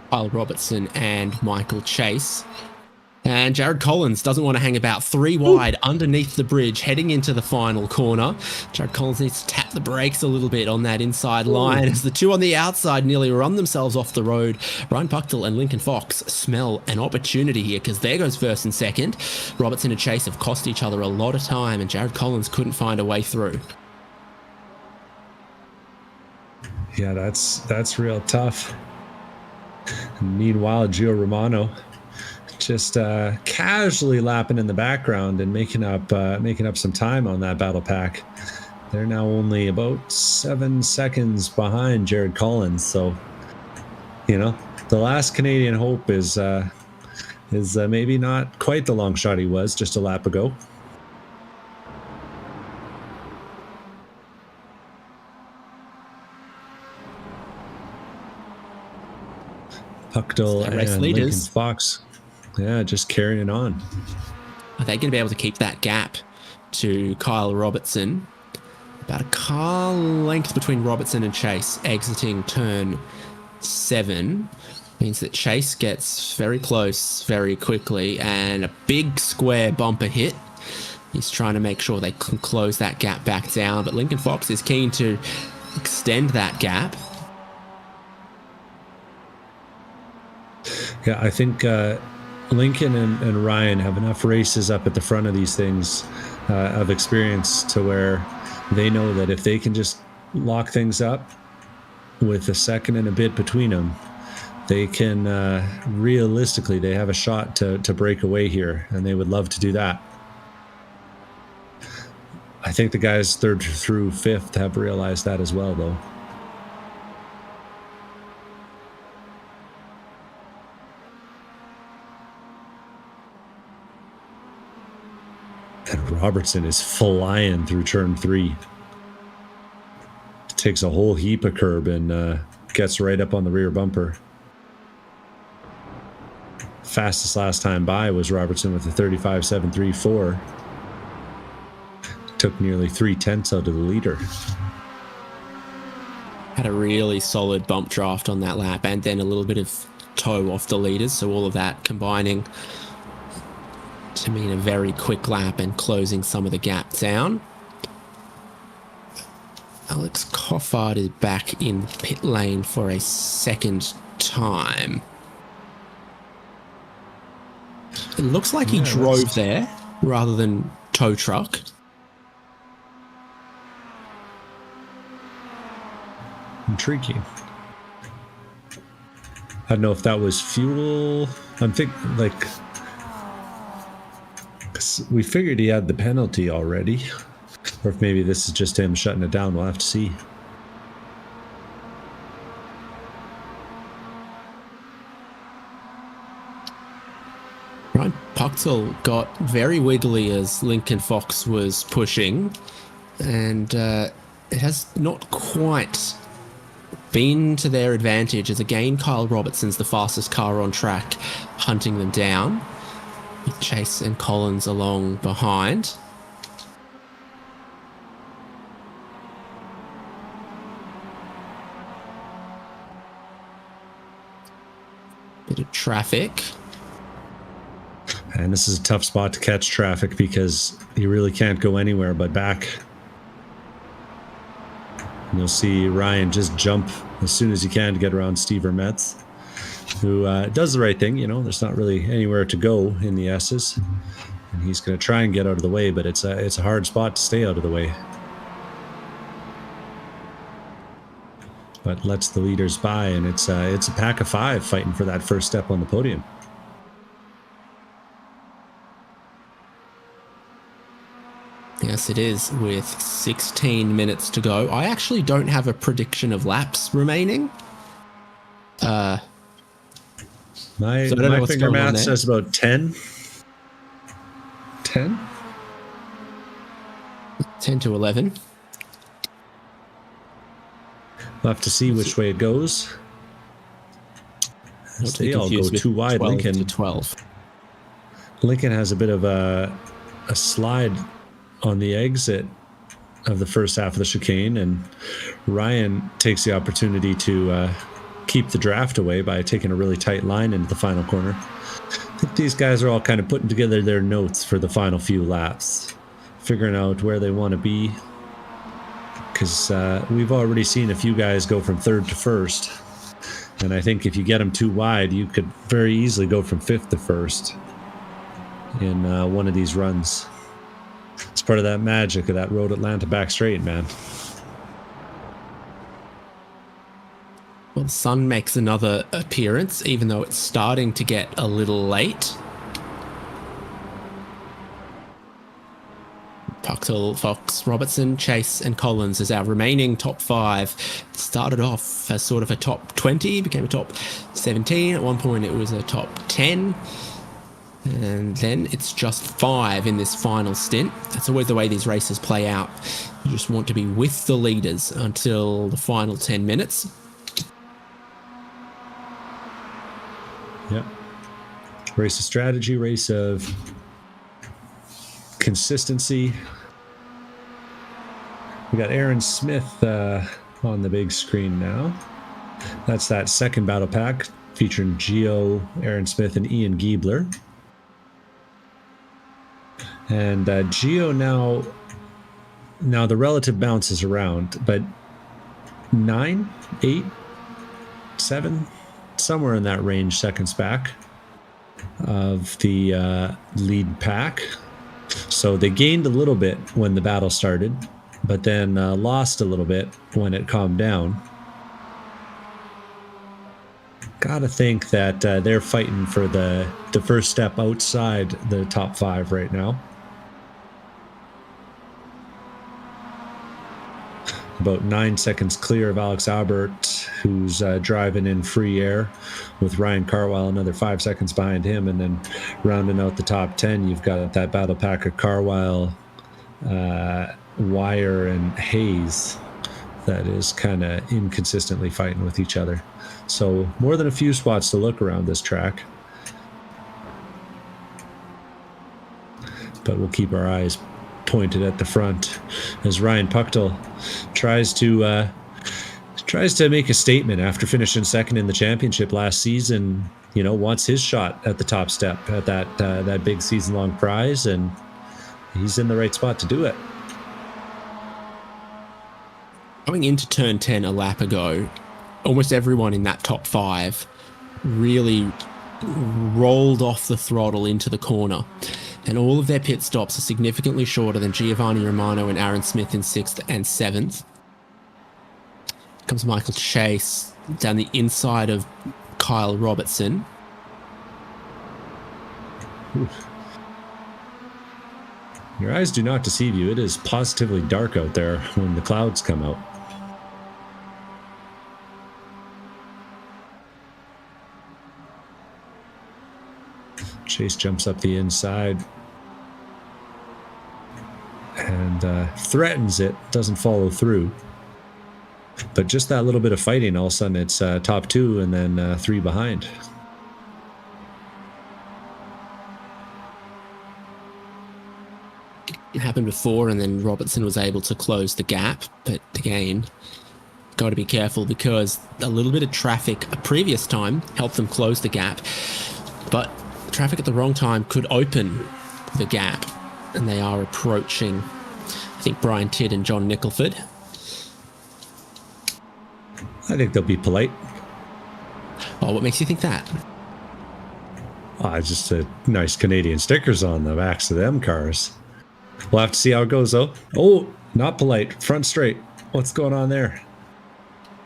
Kyle Robertson and Michael Chase. And Jared Collins doesn't want to hang about. 3 wide underneath the bridge, heading into the final corner. Jared Collins needs to tap the brakes a little bit on that inside line as the 2 on the outside nearly run themselves off the road. Ryan Puchtel and Lincoln Fox smell an opportunity here, because there goes first and second. Robertson and Chase have cost each other a lot of time, and Jared Collins couldn't find a way through. Yeah, that's real tough. Meanwhile, Gio Romano just casually lapping in the background and making up some time on that battle pack. They're now only about 7 seconds behind Jared Collins. So, the last Canadian hope is maybe not quite the long shot he was just a lap ago. Puchtel and Lincoln Fox. Yeah, just carrying on. Are they going to be able to keep that gap to Kyle Robertson? About a car length between Robertson and Chase exiting turn 7. Means that Chase gets very close very quickly, and a big square bumper hit. He's trying to make sure they can close that gap back down, but Lincoln Fox is keen to extend that gap. Yeah, I think Lincoln and Ryan have enough races up at the front of these things of experience to where they know that if they can just lock things up with a second and a bit between them, they can realistically, they have a shot to break away here, and they would love to do that. I think the guys 3rd through 5th have realized that as well, though. And Robertson is flying through turn 3. Takes a whole heap of curb and gets right up on the rear bumper. Fastest last time by was Robertson with a 35.734. Took nearly 3/10 out of the leader. Had a really solid bump draft on that lap, and then a little bit of toe off the leaders. So all of that combining to mean a very quick lap and closing some of the gap down. Alex Coffard is back in pit lane for a second time. It looks like he drove there rather than tow truck. Intriguing. I don't know if that was fuel. I'm thinking, like, 'cause we figured he had the penalty already, or if maybe this is just him shutting it down. We'll have to see. Right, Puxel got very wiggly as Lincoln Fox was pushing, and it has not quite been to their advantage, as again Kyle Robertson's the fastest car on track, hunting them down, with Chase and Collins along behind. Bit of traffic. And this is a tough spot to catch traffic because you really can't go anywhere but back. And you'll see Ryan just jump as soon as he can to get around Steve Metz, who does the right thing. You know, there's not really anywhere to go in the S's, and he's going to try and get out of the way, but it's a hard spot to stay out of the way. But lets the leaders by, and it's a pack of 5 fighting for that first step on the podium. Yes, it is, with 16 minutes to go. I actually don't have a prediction of laps remaining. My finger math says about 10. 10? 10 to 11. We'll have to see which way it goes. They all go too wide. Lincoln to 12. Lincoln has a bit of a slide on the exit of the first half of the chicane, and Ryan takes the opportunity to keep the draft away by taking a really tight line into the final corner. I think these guys are all kind of putting together their notes for the final few laps, figuring out where they want to be, because we've already seen a few guys go from 3rd to 1st, and I think if you get them too wide, you could very easily go from 5th to 1st in one of these runs. It's part of that magic of that Road Atlanta back straight, man. Well, the sun makes another appearance, even though it's starting to get a little late. Puxel, Fox, Robertson, Chase, and Collins as our remaining top 5. Started off as sort of a top 20, became a top 17. At one point, it was a top 10. And then it's just 5 in this final stint. That's always the way these races play out. You just want to be with the leaders until the final 10 minutes. Yep. Race of strategy, race of consistency. We got Aaron Smith on the big screen now. That's that second battle pack featuring Gio, Aaron Smith, and Ian Giebler. And Gio now the relative bounces around, but 9, 8, 7, somewhere in that range seconds back of the lead pack. So they gained a little bit when the battle started, but then lost a little bit when it calmed down. Gotta think that they're fighting for the first step outside the top 5 right now. About 9 seconds clear of Alex Albert, who's driving in free air with Ryan Carwile another 5 seconds behind him. And then rounding out the top 10, you've got that battle pack of Carwile, Wire, and Hayes that is kind of inconsistently fighting with each other. So more than a few spots to look around this track. But we'll keep our eyes pointed at the front as Ryan Puchtel tries to make a statement after finishing second in the championship last season. You know, wants his shot at the top step at that big season-long prize, and he's in the right spot to do it. Going into turn 10 a lap ago, almost everyone in that top 5 really rolled off the throttle into the corner. And all of their pit stops are significantly shorter than Giovanni Romano and Aaron Smith in 6th and 7th. Comes Michael Chase down the inside of Kyle Robertson. Your eyes do not deceive you. It is positively dark out there when the clouds come out. Chase jumps up the inside and threatens it, doesn't follow through. But just that little bit of fighting, all of a sudden it's top 2 and then 3 behind. It happened before, and then Robertson was able to close the gap. But again, got to be careful because a little bit of traffic a previous time helped them close the gap. But traffic at the wrong time could open the gap, and they are approaching, I think, Brian Tidd and John Nicholford. I think they'll be polite. Oh, what makes you think that? Just the nice Canadian stickers on the backs of them cars. We'll have to see how it goes, though. Oh, not polite. Front straight. What's going on there?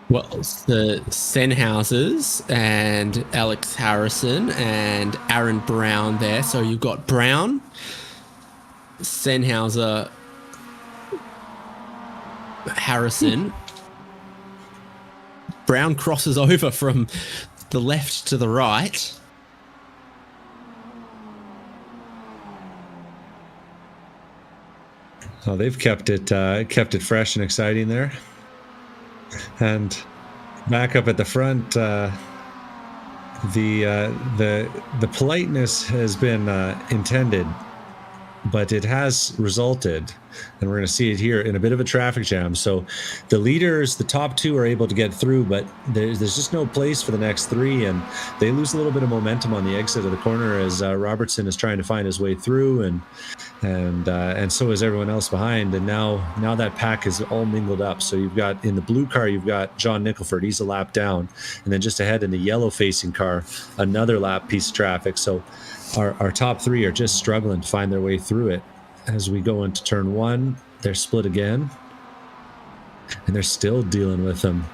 Well, it's the Sennhausers and Alex Harrison and Aaron Brown there. So you've got Brown, Sennhauser, Harrison. Brown crosses over from the left to the right. Oh, they've kept it fresh and exciting there. And back up at the front, the politeness has been intended, but it has resulted, and we're going to see it here, in a bit of a traffic jam. So the leaders, the top 2, are able to get through, but there's just no place for the next 3, and they lose a little bit of momentum on the exit of the corner as Robertson is trying to find his way through, and so is everyone else behind. And now that pack is all mingled up. So you've got, in the blue car, you've got John Nicholford. He's a lap down, and then just ahead in the yellow facing car, another lap piece of traffic. So our top 3 are just struggling to find their way through it. As we go into turn 1, they're split again, and they're still dealing with them.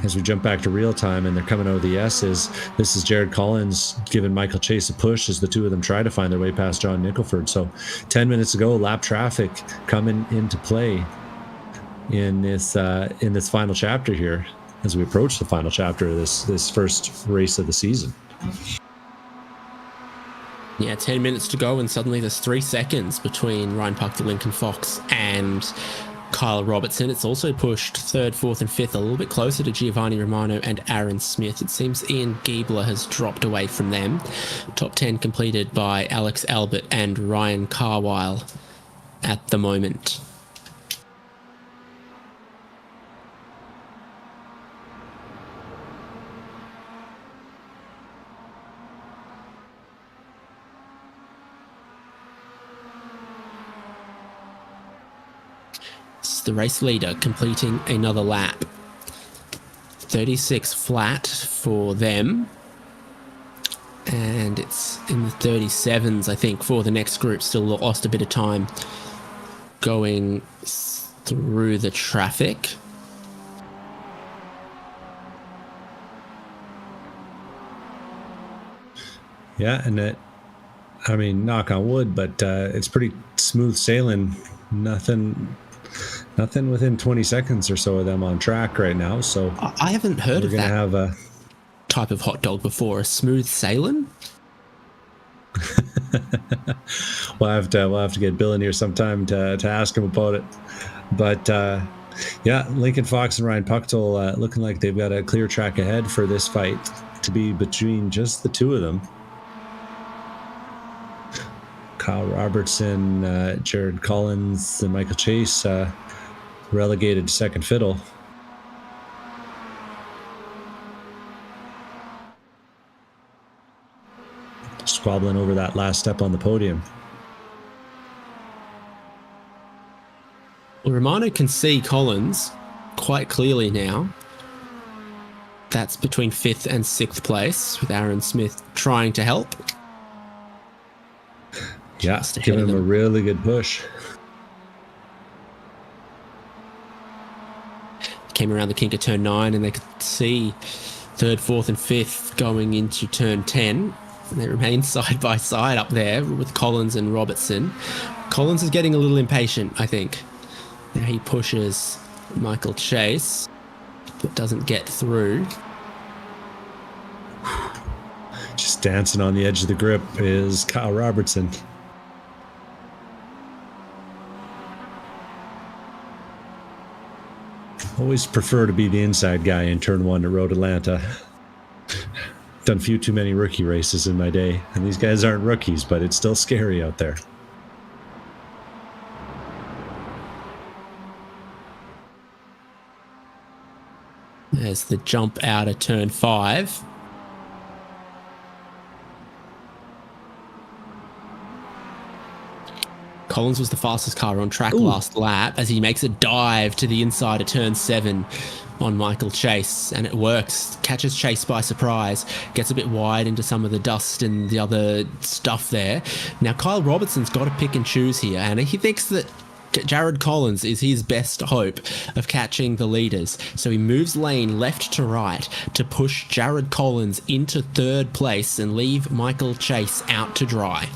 As we jump back to real time, and they're coming out of the S's, this is Jared Collins giving Michael Chase a push as the 2 of them try to find their way past John Nicholford. So 10 minutes ago, lap traffic coming into play in this final chapter here, as we approach the final chapter of this first race of the season. Yeah, 10 minutes to go, and suddenly there's 3 seconds between Ryan Puchtel, Lincoln Fox, and Kyle Robertson. It's also pushed 3rd, 4th, and 5th a little bit closer to Giovanni Romano and Aaron Smith. It seems Ian Giebler has dropped away from them. Top 10 completed by Alex Albert and Ryan Carwile at the moment. the race leader, completing another lap. 36 flat for them. And it's in the 37s, I think, for the next group. Still lost a bit of time going through the traffic. Yeah, and I mean, knock on wood, but it's pretty smooth sailing. Nothing within 20 seconds or so of them on track right now. So I haven't heard of that. We're gonna have a type of hot dog before. A smooth sailing. we'll have to get Bill in here sometime to ask him about it. But yeah, Lincoln Fox and Ryan Puchtel looking like they've got a clear track ahead for this fight to be between just the two of them. Kyle Robertson, Jared Collins, and Michael Chase relegated to second fiddle. Squabbling over that last step on the podium. Well, Romano can see Collins quite clearly now. That's between 5th and 6th place, with Aaron Smith trying to help. Yeah, giving him a really good push. Came around the kink of turn 9, and they could see 3rd, 4th, and 5th going into turn 10. And they remain side by side up there with Collins and Robertson. Collins is getting a little impatient, I think. Now he pushes Michael Chase, but doesn't get through. Just dancing on the edge of the grip is Kyle Robertson. Always prefer to be the inside guy in turn 1 at Road Atlanta. Done a few too many rookie races in my day, and these guys aren't rookies, but it's still scary out there. There's the jump out of turn 5. Collins was the fastest car on track last lap as he makes a dive to the inside of turn 7 on Michael Chase, and it works. Catches Chase by surprise, gets a bit wide into some of the dust and the other stuff there. Now Kyle Robertson's got to pick and choose here, and he thinks that Jared Collins is his best hope of catching the leaders. So he moves lane left to right to push Jared Collins into 3rd place and leave Michael Chase out to dry.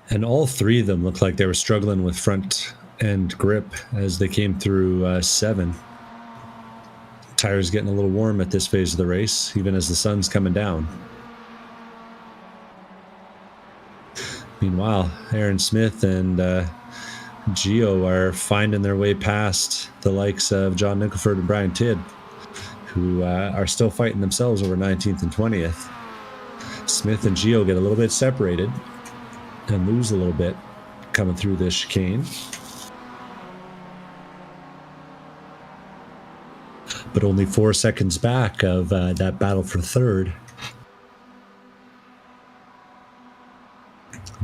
And all three of them looked like they were struggling with front end grip as they came through 7. Tires getting a little warm at this phase of the race, even as the sun's coming down. Meanwhile, Aaron Smith and Gio are finding their way past the likes of John Nicholford and Brian Tidd, who are still fighting themselves over 19th and 20th. Smith and Gio get a little bit separated and lose a little bit coming through this chicane. But only 4 seconds back of that battle for 3rd.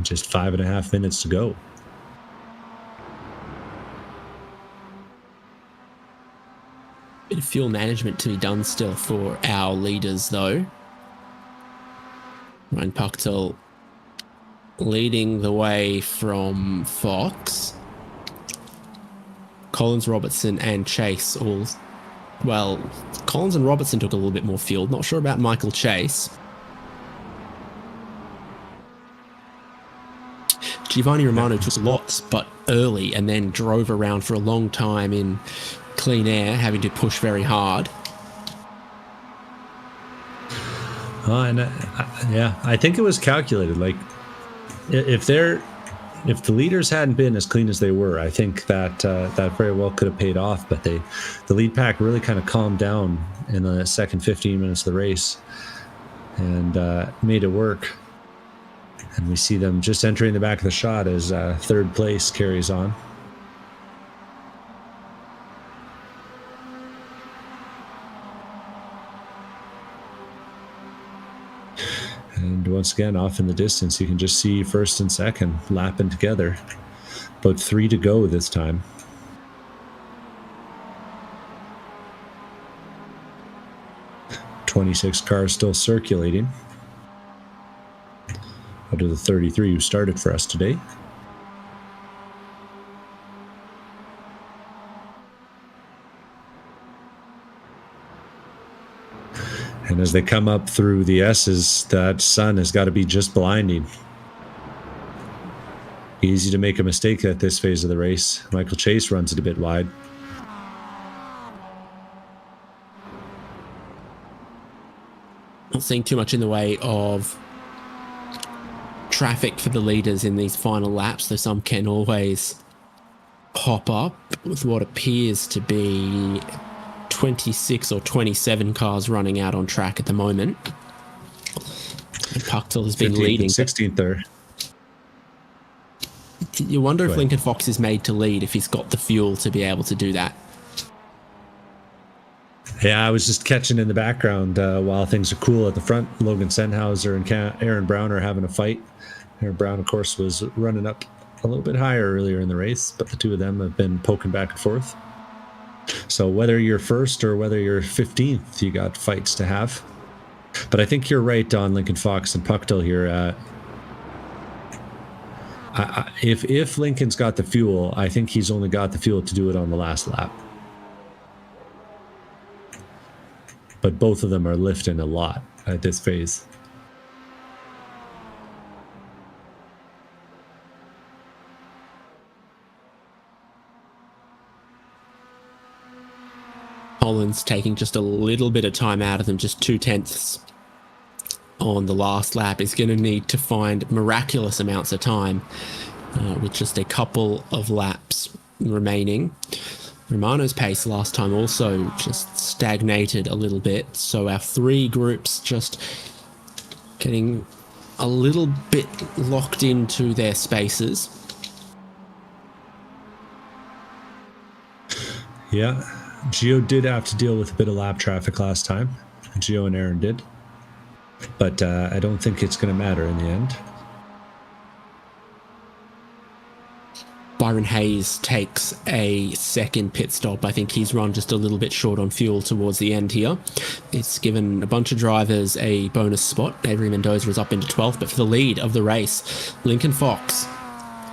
Just 5.5 minutes to go. Bit of fuel management to be done still for our leaders, though. Ryan Puchtel leading the way from Fox. Collins, Robertson, and Chase all... Well, Collins and Robertson took a little bit more fuel. Not sure about Michael Chase. Giovanni Romano took lots, but early, and then drove around for a long time in clean air, having to push very hard. Yeah, I think it was calculated. Like, if the leaders hadn't been as clean as they were, I think that that very well could have paid off. But the lead pack really kind of calmed down in the second 15 minutes of the race and made it work. And we see them just entering the back of the shot as 3rd place carries on. And once again, off in the distance, you can just see 1st and 2nd lapping together. About 3 to go this time. .26 cars still circulating. Out of the 33 who started for us today. And as they come up through the S's, that sun has got to be just blinding. Easy to make a mistake at this phase of the race. Michael Chase runs it a bit wide. Not seeing too much in the way of traffic for the leaders in these final laps, though some can always hop up with what appears to be 26 or 27 cars running out on track at the moment. And Pucktel has been leading. 16th there. You wonder if Lincoln Fox is made to lead if he's got the fuel to be able to do that. Yeah, I was just catching in the background while things are cool at the front. Logan Sennhauser and Aaron Brown are having a fight. Aaron Brown, of course, was running up a little bit higher earlier in the race, but the two of them have been poking back and forth. So whether you're first or whether you're 15th, you got fights to have. But I think you're right on Lincoln Fox and Pucktel here. If Lincoln's got the fuel, I think he's only got the fuel to do it on the last lap. But both of them are lifting a lot at this phase. Collins taking just a little bit of time out of them, just 0.2 on the last lap. Is going to need to find miraculous amounts of time with just a couple of laps remaining. Romano's pace last time also just stagnated a little bit, so our three groups just getting a little bit locked into their spaces. Yeah, Gio did have to deal with a bit of lap traffic last time. Gio and Aaron did. But I don't think it's going to matter in the end. Byron Hayes takes a second pit stop. I think he's run just a little bit short on fuel towards the end here. It's given a bunch of drivers a bonus spot. Avery Mendoza is up into 12th, but for the lead of the race, Lincoln Fox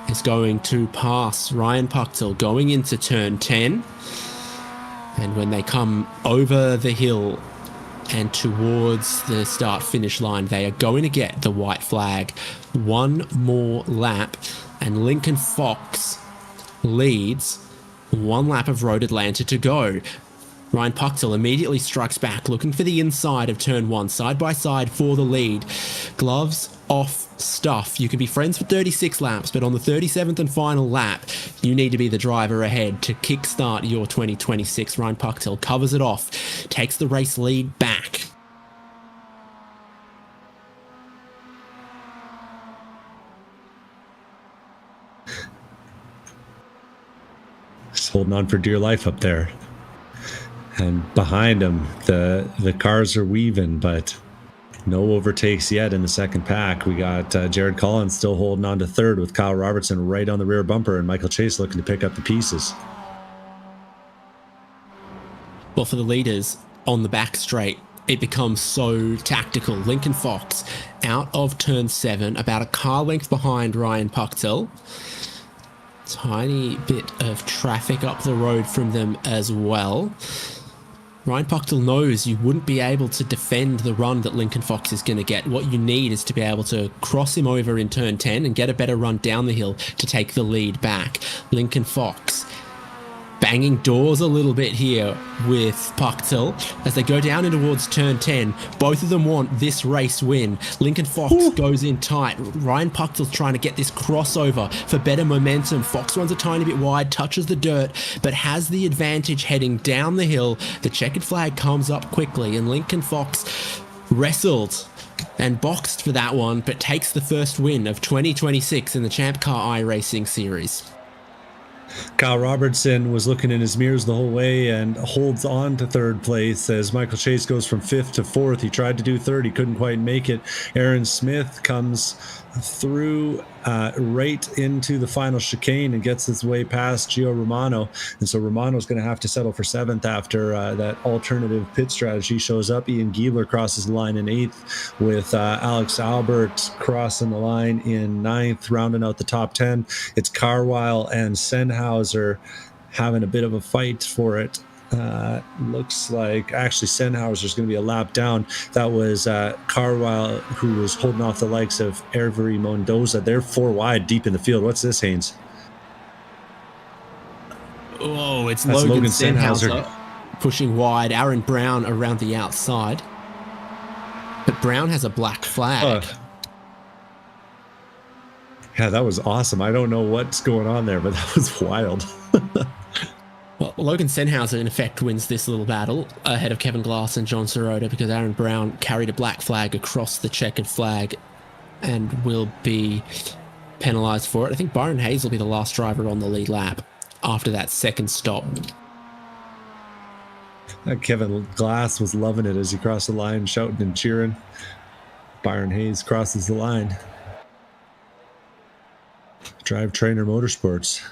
is going to pass Ryan Pucktel going into turn 10. And when they come over the hill and towards the start-finish line, they are going to get the white flag. One more lap, and Lincoln Fox leads. One lap of Road Atlanta to go. Ryan Pucktel immediately strikes back, looking for the inside of turn 1, side by side for the lead. Gloves off stuff. You can be friends for 36 laps, but on the 37th and final lap, you need to be the driver ahead to kickstart your 2026. Ryan Pucktel covers it off, takes the race lead back. He's holding on for dear life up there. And behind him, the cars are weaving, but no overtakes yet in the second pack. We got Jared Collins still holding on to third with Kyle Robertson right on the rear bumper, and Michael Chase looking to pick up the pieces. Well, for the leaders on the back straight, it becomes so tactical. Lincoln Fox out of turn 7, about a car length behind Ryan Pucktel. Tiny bit of traffic up the road from them as well. Ryan Pucktel knows you wouldn't be able to defend the run that Lincoln Fox is going to get. What you need is to be able to cross him over in turn 10 and get a better run down the hill to take the lead back. Lincoln Fox banging doors a little bit here with Pucktel as they go down in towards turn 10. Both of them want this race win. Lincoln Fox goes in tight. Ryan Pucktel's trying to get this crossover for better momentum. Fox runs a tiny bit wide, touches the dirt, but has the advantage heading down the hill. The checkered flag comes up quickly, and Lincoln Fox wrestled and boxed for that one, but takes the first win of 2026 in the ChampCar iRacing series. Kyle Robertson was looking in his mirrors the whole way and holds on to third place as Michael Chase goes from 5th to 4th. He tried to do third. He couldn't quite make it. Aaron Smith comes through right into the final chicane and gets his way past Gio Romano. And so Romano's going to have to settle for 7th after that alternative pit strategy shows up. Ian Giebler crosses the line in 8th, with Alex Albert crossing the line in 9th, rounding out the top 10. It's Carwile and Sennhauser having a bit of a fight for it. Looks like actually Sennhauser's going to be a lap down. That was Carwile, who was holding off the likes of Hervé Mendoza. They're 4 wide deep in the field. What's this, Haynes? Oh, it's Logan Sennhauser pushing wide. Aaron Brown around the outside. But Brown has a black flag. Yeah, that was awesome. I don't know what's going on there, but that was wild. Well, Logan Sennhauser, in effect, wins this little battle ahead of Kevin Glass and John Sirota because Aaron Brown carried a black flag across the checkered flag and will be penalised for it. I think Byron Hayes will be the last driver on the lead lap after that second stop. Kevin Glass was loving it as he crossed the line, shouting and cheering. Byron Hayes crosses the line. Drive Trainer Motorsports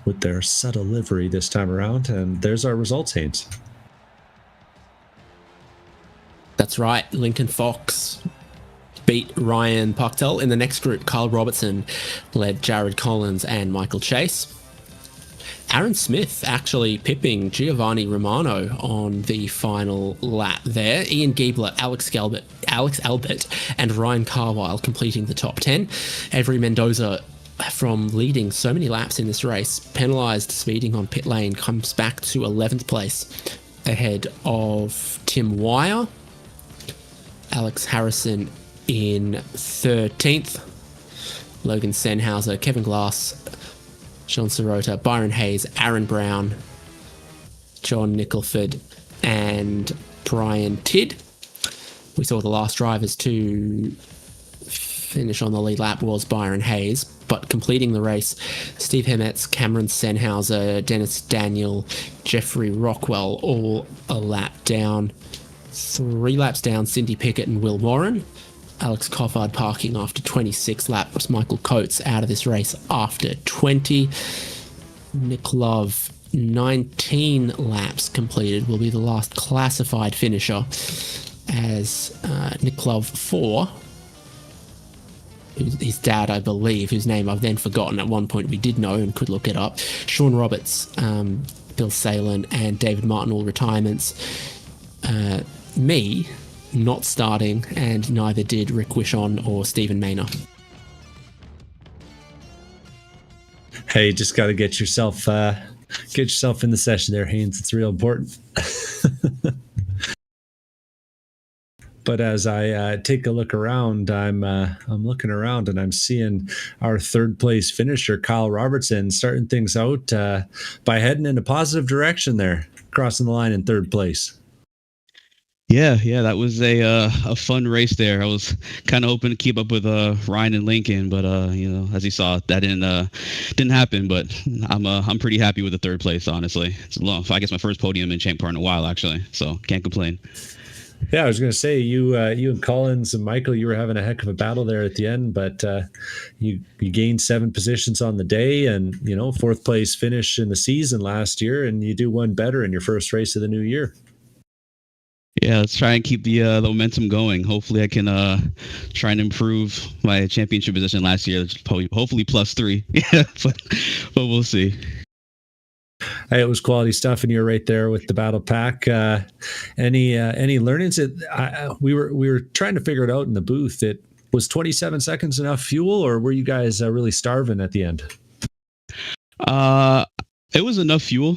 with their subtle livery this time around, and there's our results, Haynes. That's right. Lincoln Fox beat Ryan Pucktel. In the next group, Kyle Robertson led Jared Collins and Michael Chase. Aaron Smith actually pipping Giovanni Romano on the final lap there. Ian Giebler, Alex Albert, and Ryan Carwile completing the top 10. Avery Mendoza, from leading so many laps in this race, penalised speeding on pit lane, comes back to 11th place ahead of Tim Wire. Alex Harrison in 13th. Logan Sennhauser, Kevin Glass, John Sirota, Byron Hayes, Aaron Brown, John Nicholford, and Brian Tidd. We saw the last drivers to finish on the lead lap was Byron Hayes, but completing the race, Steve Hemetz, Cameron Sennhauser, Dennis Daniel, Jeffrey Rockwell, all a lap down. 3 laps down, Cindy Pickett and Will Warren. Alex Coffard parking after 26 laps. Michael Coates out of this race after 20. Nick Love, 19 laps completed, will be the last classified finisher, as Nick Love 4, his dad, I believe, whose name I've then forgotten. At one point we did know and could look it up. Sean Roberts, Bill Salen, and David Martin, all retirements. Me not starting, and neither did Rick Wishon or Stephen Maynor. Hey, just got to get yourself in the session there, Haynes. It's real important. But as I take a look around, I'm looking around and I'm seeing our 3rd place finisher, Kyle Robertson, starting things out by heading in a positive direction there, crossing the line in 3rd place. Yeah, that was a fun race there. I was kind of hoping to keep up with Ryan and Lincoln, but as you saw, that didn't happen. But I'm pretty happy with the 3rd place, honestly. It's I guess my first podium in ChampCar in a while, actually, so can't complain. Yeah, I was going to say you and Collins and Michael, you were having a heck of a battle there at the end, but you gained 7 positions on the day, and 4th place finish in the season last year, and you do one better in your first race of the new year. Yeah, let's try and keep the momentum going. Hopefully, I can try and improve my championship position last year. Hopefully, +3. Yeah, but we'll see. Hey, it was quality stuff, and you're right there with the battle pack. Any learnings? We were trying to figure it out in the booth. It was 27 seconds enough fuel, or were you guys really starving at the end? It was enough fuel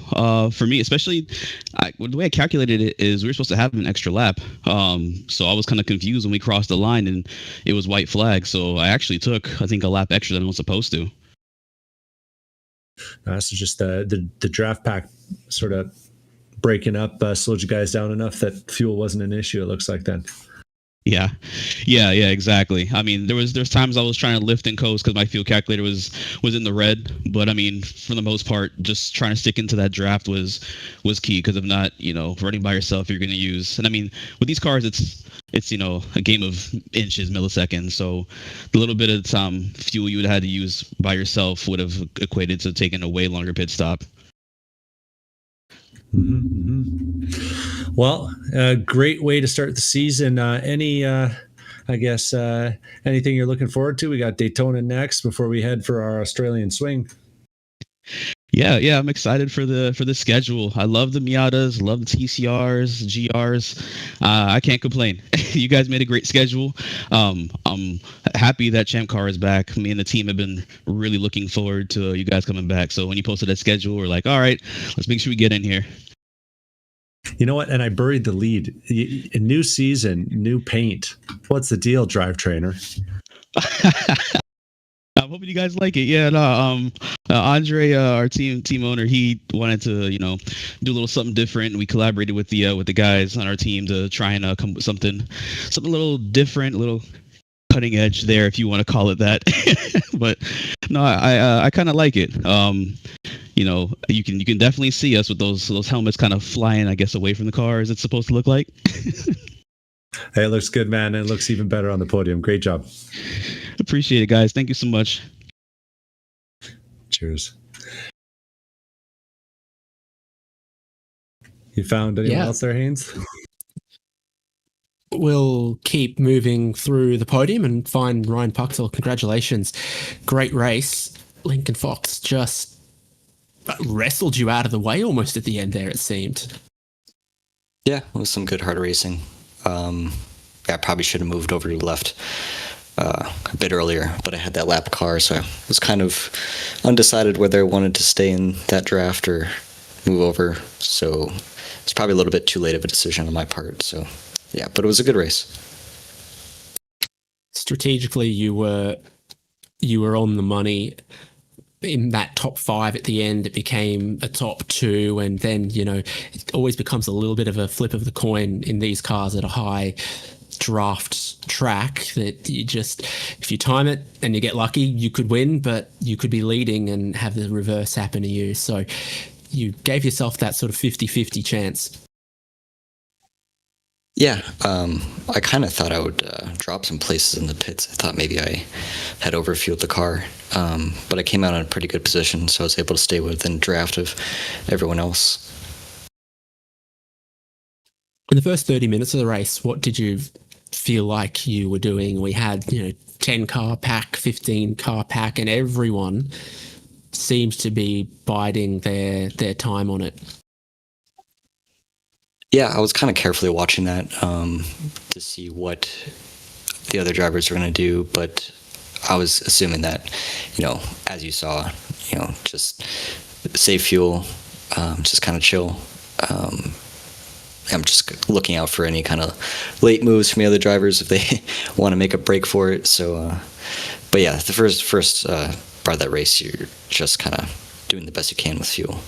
for me, especially the way I calculated it is we were supposed to have an extra lap. So I was kind of confused when we crossed the line and it was white flag. So I actually took, I think, a lap extra than I was supposed to. So just the draft pack sort of breaking up slowed you guys down enough that fuel wasn't an issue, it looks like then. Yeah, exactly. I mean, there's times I was trying to lift and coast because my fuel calculator was in the red, but I mean, for the most part, just trying to stick into that draft was key because if not, running by yourself, you're going to use. And I mean, with these cars, it's a game of inches, milliseconds. So the little bit of fuel you would have had to use by yourself would have equated to taking a way longer pit stop. Mm-hmm, mm-hmm. Well, a great way to start the season. Anything you're looking forward to? We got Daytona next before we head for our Australian swing. Yeah, I'm excited for the schedule. I love the Miatas, love the TCRs, GRs. I can't complain. You guys made a great schedule. I'm happy that ChampCar is back. Me and the team have been really looking forward to you guys coming back. So when you posted that schedule, we're like, all right, let's make sure we get in here. You know what? And I buried the lead. A new season, new paint. What's the deal, drive trainer? I'm hoping you guys like it. Yeah, no, Andre, our team owner, he wanted to, do a little something different. We collaborated with the guys on our team to try and come up with something a little different, a little cutting edge there, if you want to call it that. But no, I kind of like it. You can definitely see us with those helmets kind of flying, I guess, away from the car as it's supposed to look like. Hey, it looks good, man. And it looks even better on the podium. Great job. Appreciate it, guys. Thank you so much. Cheers. You found anyone else there, Haynes? We'll keep moving through the podium and find Ryan Pucktel. Congratulations. Great race. Lincoln Fox just wrestled you out of the way almost at the end there, it seemed. Yeah, it was some good hard racing. I probably should have moved over to the left a bit earlier, but I had that lap car, so I was kind of undecided whether I wanted to stay in that draft or move over. So it's probably a little bit too late of a decision on my part. So yeah, but it was a good race. Strategically, you were on the money. In that top 5 at the end, it became a top 2, and then it always becomes a little bit of a flip of the coin in these cars at a high draft track, that you just, if you time it and you get lucky, you could win, but you could be leading and have the reverse happen to you. So you gave yourself that sort of 50-50 chance. Yeah, I kind of thought I would drop some places in the pits. I thought maybe I had overfueled the car, but I came out in a pretty good position, so I was able to stay within draft of everyone else. In the first 30 minutes of the race, what did you feel like you were doing? We had 10 car pack, 15 car pack, and everyone seemed to be biding their time on it. Yeah, I was kind of carefully watching that to see what the other drivers were going to do, but I was assuming that, as you saw, just save fuel, just kind of chill. I'm just looking out for any kind of late moves from the other drivers if they want to make a break for it. So, but yeah, the first part of that race, you're just kind of doing the best you can with fuel.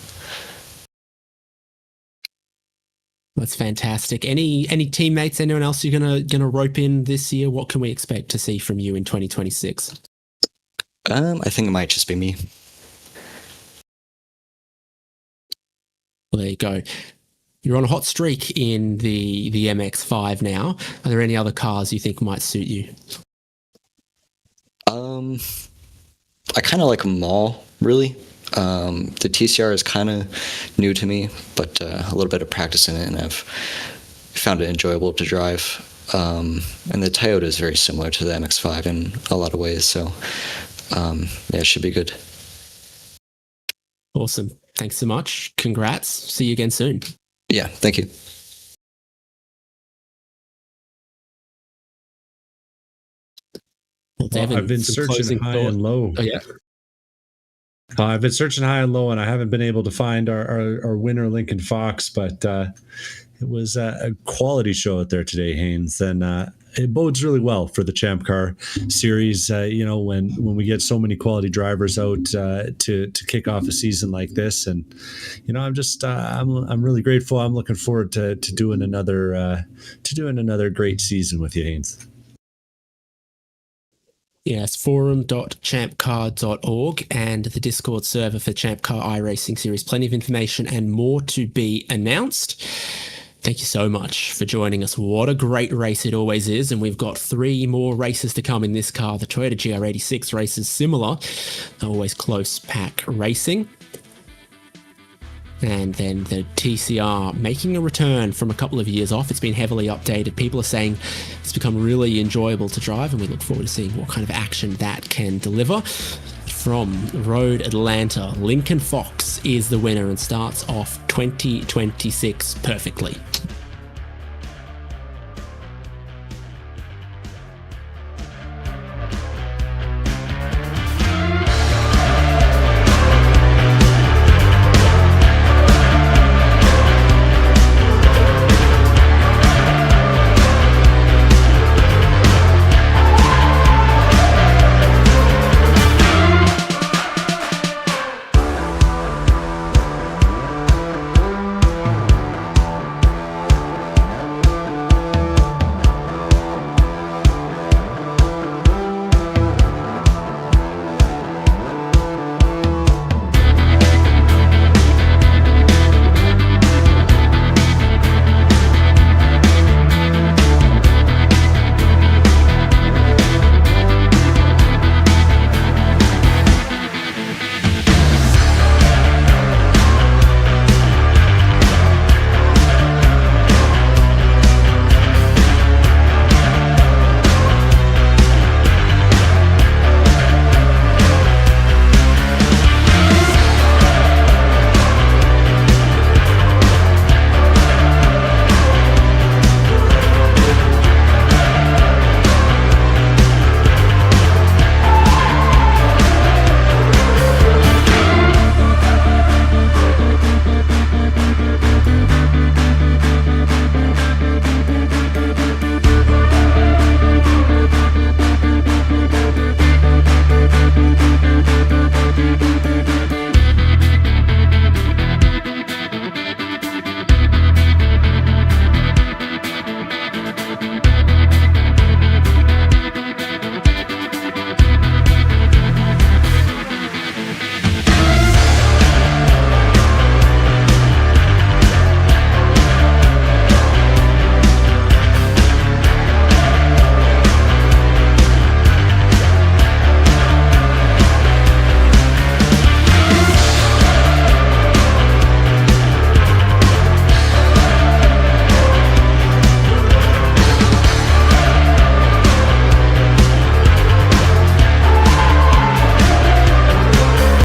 That's fantastic. Any teammates, anyone else you're gonna rope in this year? What can we expect to see from you in 2026? I think it might just be me. Well, there you go. You're on a hot streak in the MX-5 now. Are there any other cars you think might suit you? I kind of like them all, really. The TCR is kind of new to me, but a little bit of practice in it, and I've found it enjoyable to drive. And the Toyota is very similar to the MX-5 in a lot of ways, so yeah, it should be good. Awesome. Thanks so much. Congrats. See you again soon. Yeah, thank you. Well, Devin, I've been searching high and low. Oh, yeah. I've been searching high and low, and I haven't been able to find our winner, Lincoln Fox, but it was a quality show out there today, Haynes. And it bodes really well for the Champ Car series. When we get so many quality drivers out to kick off a season like this, and I'm really grateful. I'm looking forward to doing another great season with you, Haynes. Yes, forum.champcar.org and the Discord server for ChampCar iRacing Series. Plenty of information and more to be announced. Thank you so much for joining us. What a great race it always is. And we've got 3 more races to come in this car. The Toyota GR86 race is similar, always close pack racing. And then the TCR making a return from a couple of years off. It's been heavily updated. People are saying it's become really enjoyable to drive, and we look forward to seeing what kind of action that can deliver. From Road Atlanta, Lincoln Fox is the winner and starts off 2026 perfectly.